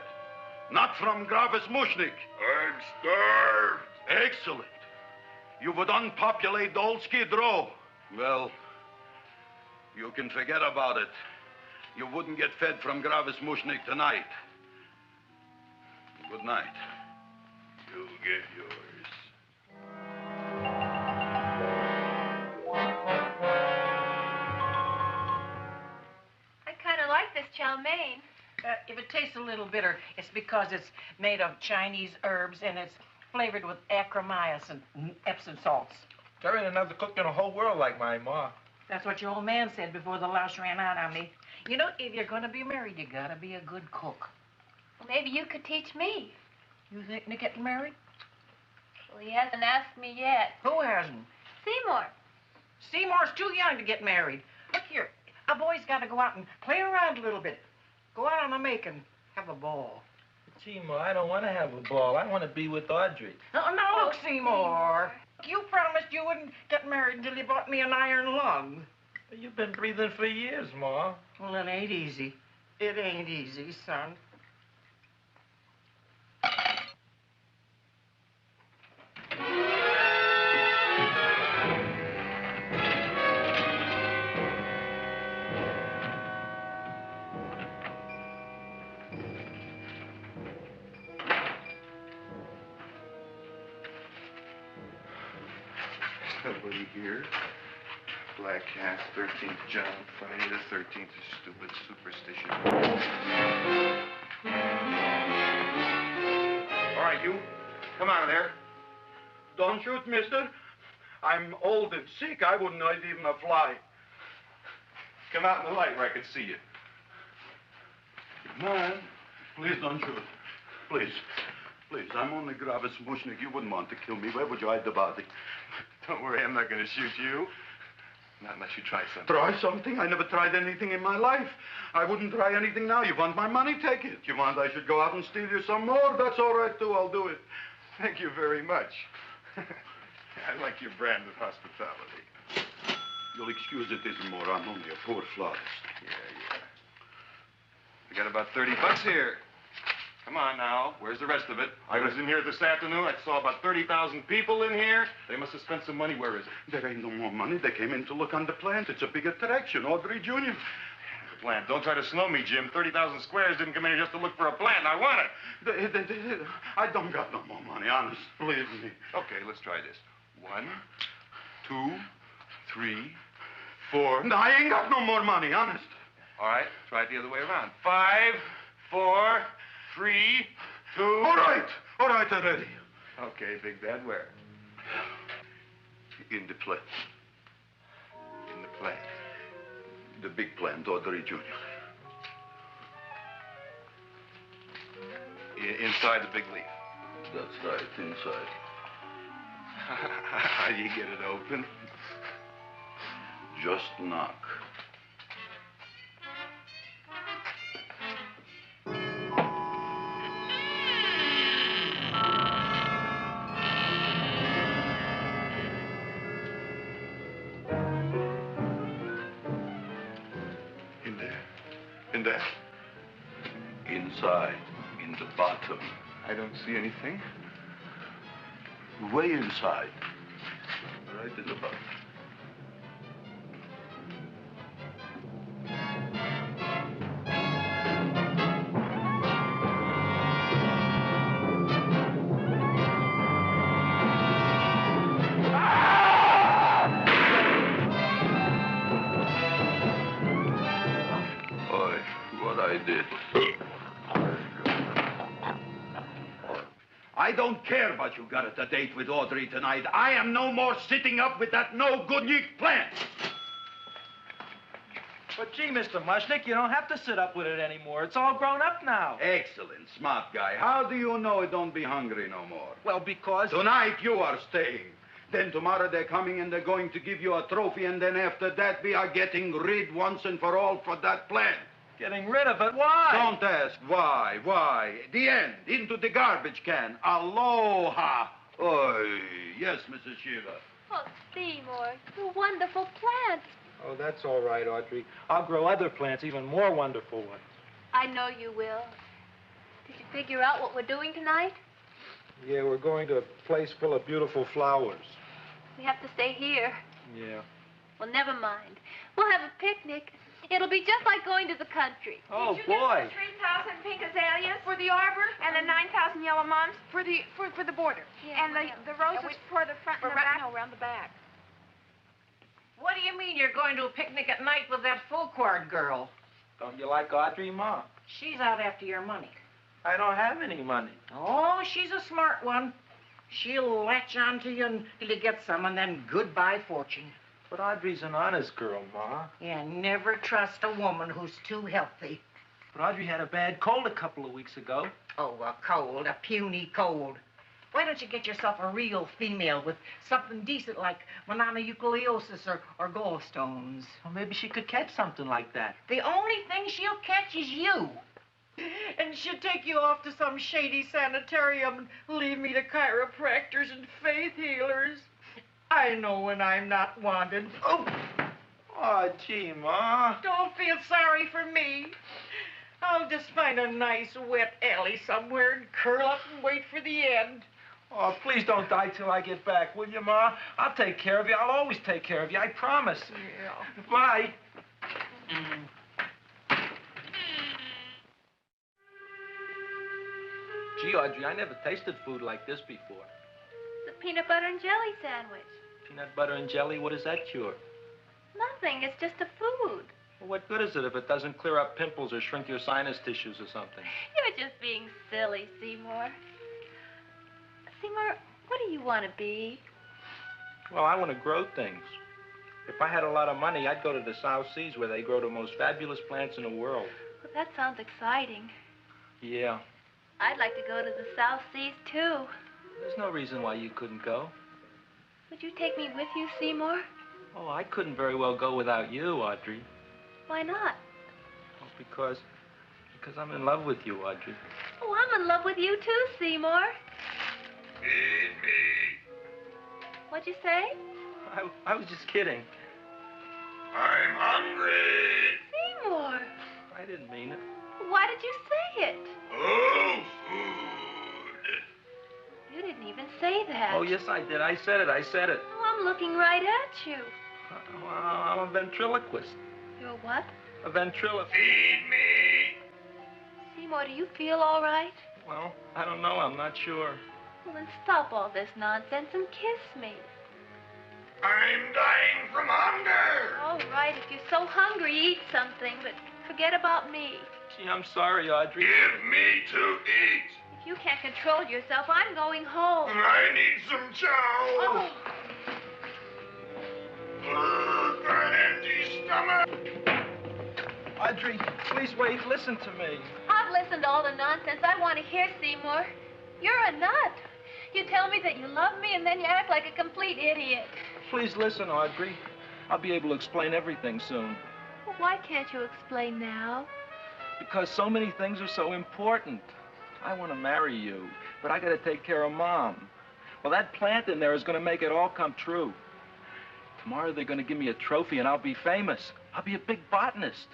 Not from Gravis Mushnik. I'm starved. Excellent. You would unpopulate the old Skid Row. Well, you can forget about it. You wouldn't get fed from Gravis Mushnik tonight. Good night. You'll get yours. I kind of like this chow mein. If it tastes a little bitter, it's because it's made of Chinese herbs and it's flavored with acromycin and Epsom salts. There ain't another cook in the whole world like my ma. That's what your old man said before the louse ran out on me. You know, if you're going to be married, you got to be a good cook. Well, maybe you could teach me. You think they're getting married? Well, he hasn't asked me yet. Who hasn't? Seymour. Seymour's too young to get married. Look here, a boy's got to go out and play around a little bit. Go out on a make and have a ball. Gee, Ma, I don't want to have a ball. I want to be with Audrey. Oh, no, look, Seymour. You promised you wouldn't get married until you bought me an iron lung. You've been breathing for years, Ma. Well, it ain't easy. It ain't easy, son. Nobody here. Black Cat, 13th John, Friday the 13th is stupid superstition. All right, you. Come out of there. Don't shoot, mister. I'm old and sick. I wouldn't hurt even a fly. Come out in the light where I can see you. Come on. Please don't shoot. Please. Please, I'm only Gravis Mushnik. You wouldn't want to kill me. Where would you hide the body? Don't worry, I'm not going to shoot you. Not unless you try something. Try something? I never tried anything in my life. I wouldn't try anything now. You want my money? Take it. You want I should go out and steal you some more? That's all right, too. I'll do it. Thank you very much. I like your brand of hospitality. You'll excuse it isn't more. I'm only a poor florist. Yeah. We got about $30 here. Come on now. Where's the rest of it? I was in here this afternoon. I saw about 30,000 people in here. They must have spent some money. Where is it? There ain't no more money. They came in to look on the plant. It's a big attraction. Audrey Jr. The plant. Don't try to snow me, Jim. 30,000 squares didn't come in here just to look for a plant. I want it. I don't got no more money, honest. Believe me. Okay, let's try this. 1, 2, 3, 4. No, I ain't got no more money, honest. All right, try it the other way around. 5, 4, 3, 2. All right, already. Okay, Big Bad, where? In the plant. In the plant. The big plant, Audrey Jr. Inside the big leaf. That's right, inside. How do you get it open? Just knock. In there? Inside, in the bottom. I don't see anything. Way inside. Right in the bottom. I don't care about you got at a date with Audrey tonight. I am no more sitting up with that no-good plant. But gee, Mr. Mushnik, you don't have to sit up with it anymore. It's all grown up now. Excellent, smart guy. How do you know it don't be hungry no more? Well, because... Tonight you are staying. Then tomorrow they're coming and they're going to give you a trophy, and then after that we are getting rid once and for all for that plant. Getting rid of it? Why? Don't ask why. The end. Into the garbage can. Aloha. Oy. Yes, Mrs. Sheila. Oh, Seymour, you wonderful plant. Oh, that's all right, Audrey. I'll grow other plants, even more wonderful ones. I know you will. Did you figure out what we're doing tonight? Yeah, we're going to a place full of beautiful flowers. We have to stay here. Yeah. Well, never mind. We'll have a picnic. It'll be just like going to the country. Oh, Did you boy. get the 3,000 pink azaleas for the arbor and the 9,000 yellow mums for the border? Yeah, and the roses for the front and the back? No, around the back. What do you mean you're going to a picnic at night with that full-quart girl? Don't you like Audrey, Ma? She's out after your money. I don't have any money. Oh, she's a smart one. She'll latch onto you until you get some, and then goodbye fortune. But Audrey's an honest girl, Ma. Yeah, never trust a woman who's too healthy. But Audrey had a bad cold a couple of weeks ago. Oh, a cold, a puny cold. Why don't you get yourself a real female with something decent like mononucleosis or gallstones? Well, maybe she could catch something like that. The only thing she'll catch is you. And she'll take you off to some shady sanitarium and leave me to chiropractors and faith healers. I know when I'm not wanted. Oh, gee, Ma. Don't feel sorry for me. I'll just find a nice wet alley somewhere and curl up and wait for the end. Oh, please don't die till I get back, will you, Ma? I'll take care of you. I'll always take care of you. I promise. Yeah. Bye. Gee, Audrey, I never tasted food like this before. It's a peanut butter and jelly sandwich. Peanut butter and jelly, what does that cure? Nothing. It's just a food. Well, what good is it if it doesn't clear up pimples or shrink your sinus tissues or something? You're just being silly, Seymour. Seymour, what do you want to be? Well, I want to grow things. If I had a lot of money, I'd go to the South Seas where they grow the most fabulous plants in the world. Well, that sounds exciting. Yeah. I'd like to go to the South Seas, too. There's no reason why you couldn't go. Would you take me with you, Seymour? Oh, I couldn't very well go without you, Audrey. Why not? Oh, because I'm in love with you, Audrey. Oh, I'm in love with you, too, Seymour. Feed me. What'd you say? I was just kidding. I'm hungry. Seymour. I didn't mean it. Why did you say it? Oh, food. You didn't even say that. Oh, yes, I did. I said it. Oh, I'm looking right at you. Well, I'm a ventriloquist. You're what? A ventriloquist. Feed me. Seymour, do you feel all right? Well, I don't know. I'm not sure. Well, then stop all this nonsense and kiss me. I'm dying from hunger. All right, if you're so hungry, eat something, but forget about me. Gee, I'm sorry, Audrey. Give me to eat. If you can't control yourself, I'm going home. I need some chow. Oh. An empty stomach. Audrey, please wait. Listen to me. I've listened to all the nonsense I want to hear, Seymour. You're a nut. You tell me that you love me, and then you act like a complete idiot. Please listen, Audrey. I'll be able to explain everything soon. Well, why can't you explain now? Because so many things are so important. I want to marry you, but I got to take care of Mom. Well, that plant in there is going to make it all come true. Tomorrow they're going to give me a trophy, and I'll be famous. I'll be a big botanist.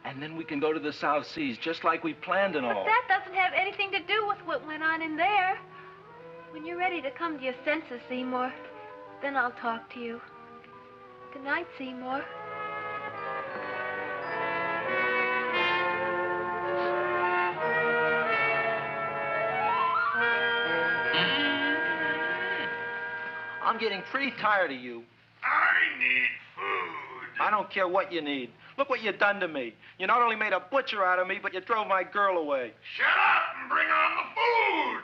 And then we can go to the South Seas, just like we planned and all. But that doesn't have anything to do with what went on in there. When you're ready to come to your senses, Seymour, then I'll talk to you. Good night, Seymour. I'm getting pretty tired of you. I need food. I don't care what you need. Look what you've done to me. You not only made a butcher out of me, but you drove my girl away. Shut up and bring on the food.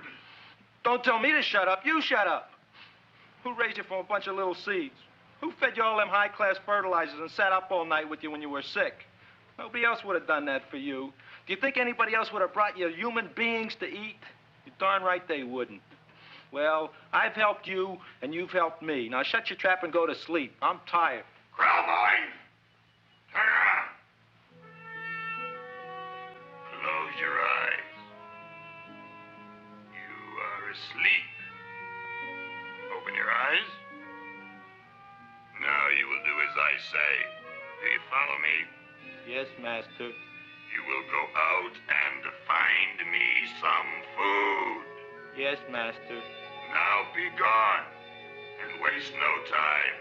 Don't tell me to shut up. You shut up. Who raised you from a bunch of little seeds? Who fed you all them high-class fertilizers and sat up all night with you when you were sick? Nobody else would have done that for you. Do you think anybody else would have brought you human beings to eat? You're darn right they wouldn't. Well, I've helped you, and you've helped me. Now shut your trap and go to sleep. I'm tired. Crowboy, turn around. Close your eyes. You are asleep. Open your eyes. Now you will do as I I say. Do you follow me? Yes, master. You will go out and find me some food. Yes, master. Now be gone and waste no time.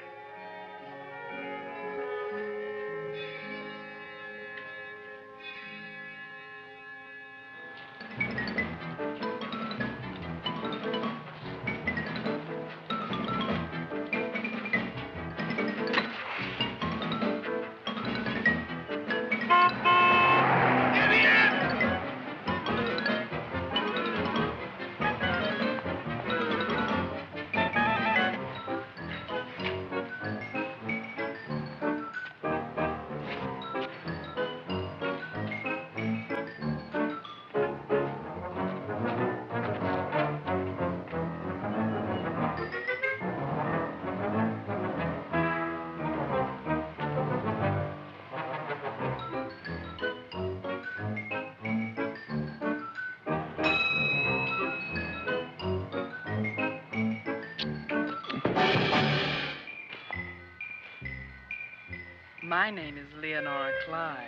My name is Leonora Clyde.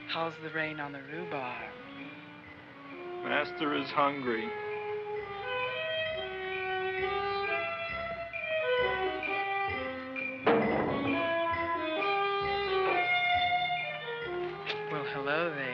How's the rain on the rhubarb? Master is hungry. Well, hello there.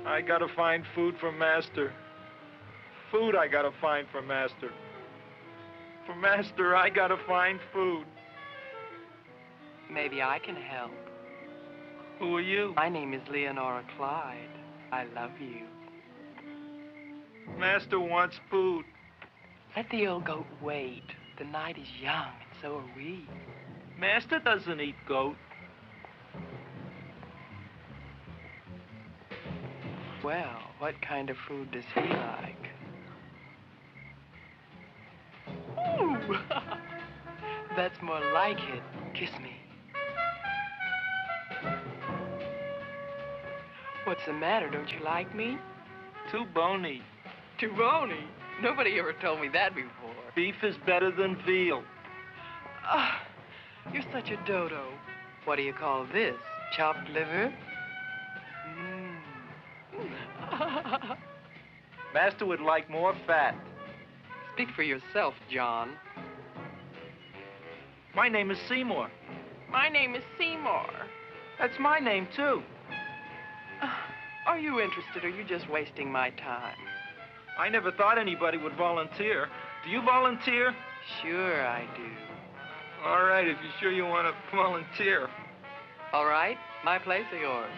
I gotta find food for Master. Food I gotta find for Master. For Master, I gotta find food. Maybe I can help. Who are you? My name is Leonora Clyde. I love you. Master wants food. Let the old goat wait. The night is young, and so are we. Master doesn't eat goat. Well, what kind of food does he like? Ooh! That's more like it. Kiss me. What's the matter? Don't you like me? Too bony. Too bony? Nobody ever told me that before. Beef is better than veal. Ah, you're such a dodo. What do you call this? Chopped liver? Master would like more fat. Speak for yourself, John. My name is Seymour. My name is Seymour. That's my name, too. Are you interested, or are you just wasting my time? I never thought anybody would volunteer. Do you volunteer? Sure I do. All right, if you're sure you want to volunteer. All right, my place or yours?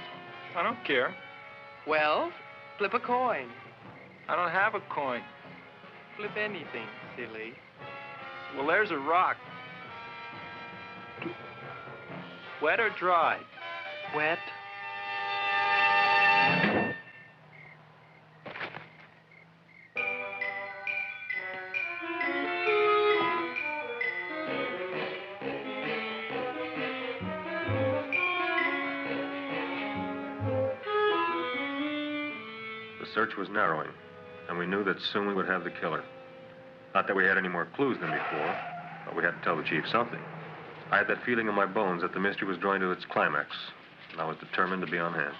I don't care. Well, flip a coin. I don't have a coin. Flip anything, silly. Well, there's a rock. Wet or dry? Wet. The search was narrowing, and we knew that soon we would have the killer. Not that we had any more clues than before, but we had to tell the chief something. I had that feeling in my bones that the mystery was drawing to its climax, and I was determined to be on hand.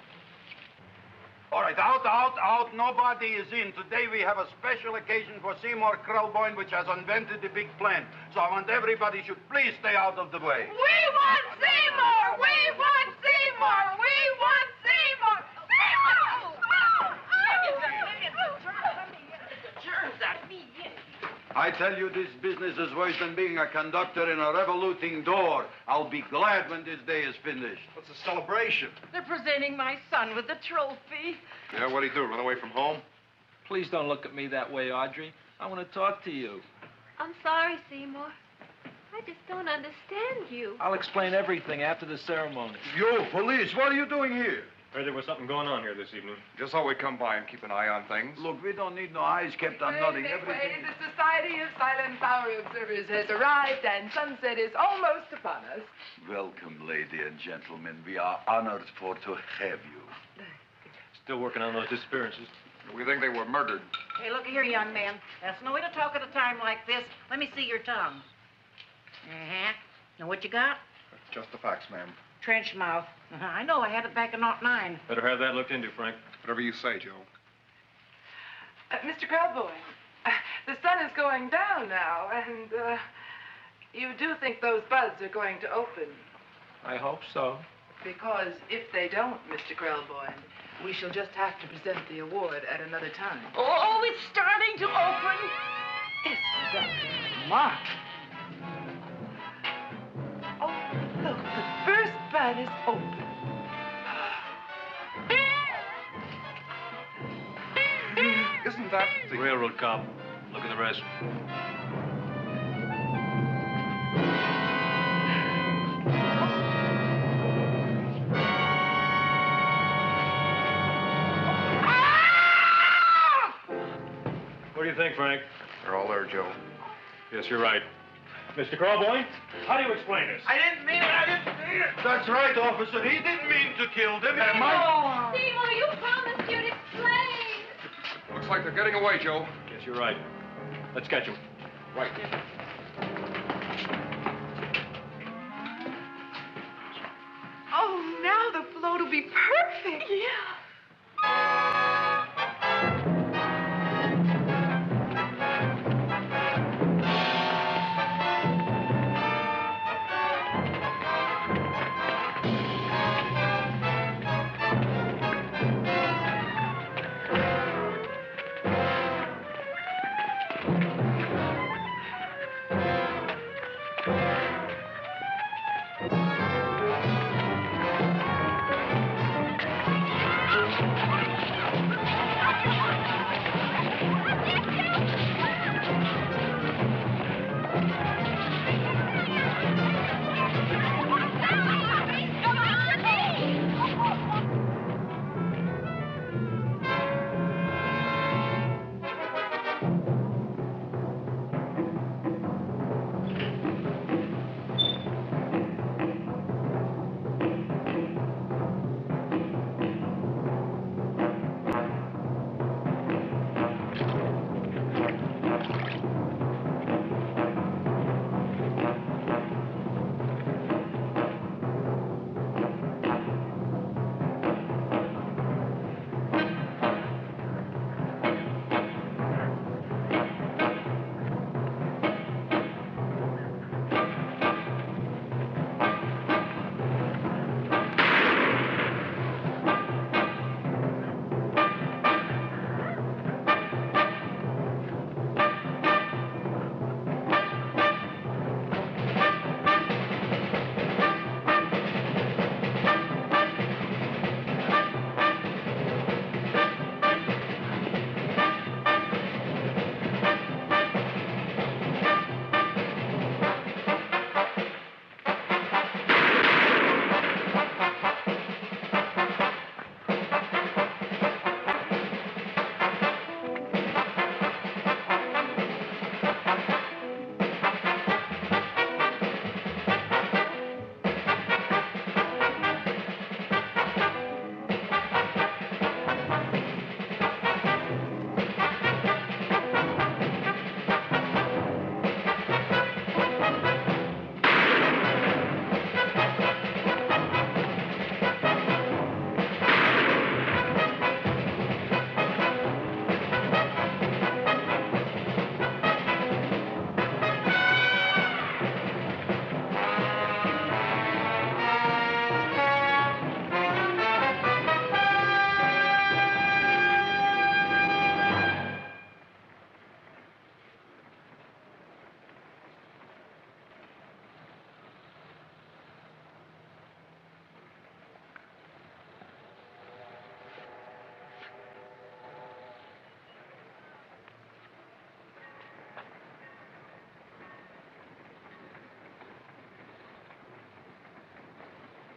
All right, out. Nobody is in. Today we have a special occasion for Seymour Krelboyne, which has invented the big plan. So I want everybody should please stay out of the way. We want Seymour! We want Seymour! We want Seymour! Seymour! I tell you, this business is worse than being a conductor in a revoluting door. I'll be glad when this day is finished. What's a celebration? They're presenting my son with the trophy. Yeah, what'd he do, run away from home? Please don't look at me that way, Audrey. I want to talk to you. I'm sorry, Seymour. I just don't understand you. I'll explain everything after the ceremony. You, police, what are you doing here? Heard there was something going on here this evening. Just thought we'd come by and keep an eye on things. Look, we don't need no eyes kept on nothing. Everything. The Society of Silent Hour Observers has arrived, and sunset is almost upon us. Welcome, lady and gentlemen. We are honored for to have you. Still working on those disappearances. We think they were murdered. Hey, look here, young man. That's no way to talk at a time like this. Let me see your tongue. Uh-huh. Know what you got? Just the facts, ma'am. Trench mouth. I know. I had it back in '09. Better have that looked into, Frank. Whatever you say, Joe. Mr. Krelboy, the sun is going down now, and you do think those buds are going to open? I hope so. Because if they don't, Mr. Krelboy, we shall just have to present the award at another time. Oh, it's starting to open. Isn't that smart? Oh, look, the first bud is open. Isn't that the railroad cop? Look at the rest. What do you think, Frank? They're all there, Joe. Yes, you're right. Mr. Krelboy, how do you explain this? I didn't mean it. I didn't mean it. That's right, officer. He didn't mean to kill them. Seymour, you promised you'd explain. Looks like they're getting away, Joe. Yes, you're right. Let's catch him. Right. Oh, now the float will be perfect. Yeah.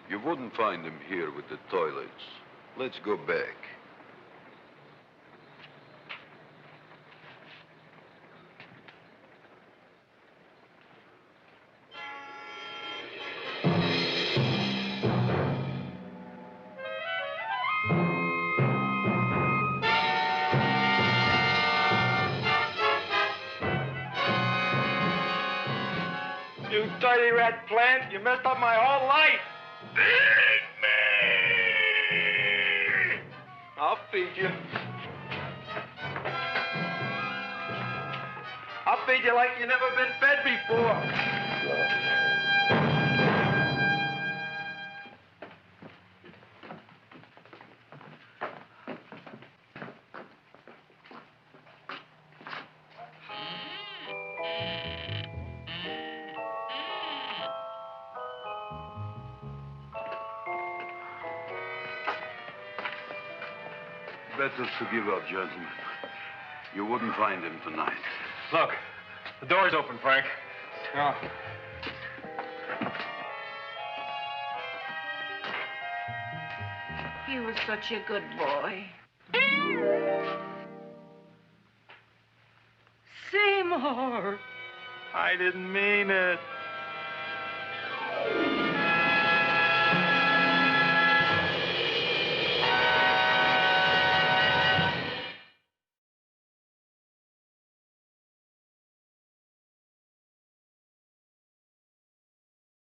You wouldn't find him here with the toilets. Let's go back. You dirty rat plant, you messed up my whole life. Feed me! I'll feed you. I'll feed you like you've never been fed before. Better to give up, gentlemen. You wouldn't find him tonight. Look, the door's open, Frank. Oh. He was such a good boy. Seymour! I didn't mean it.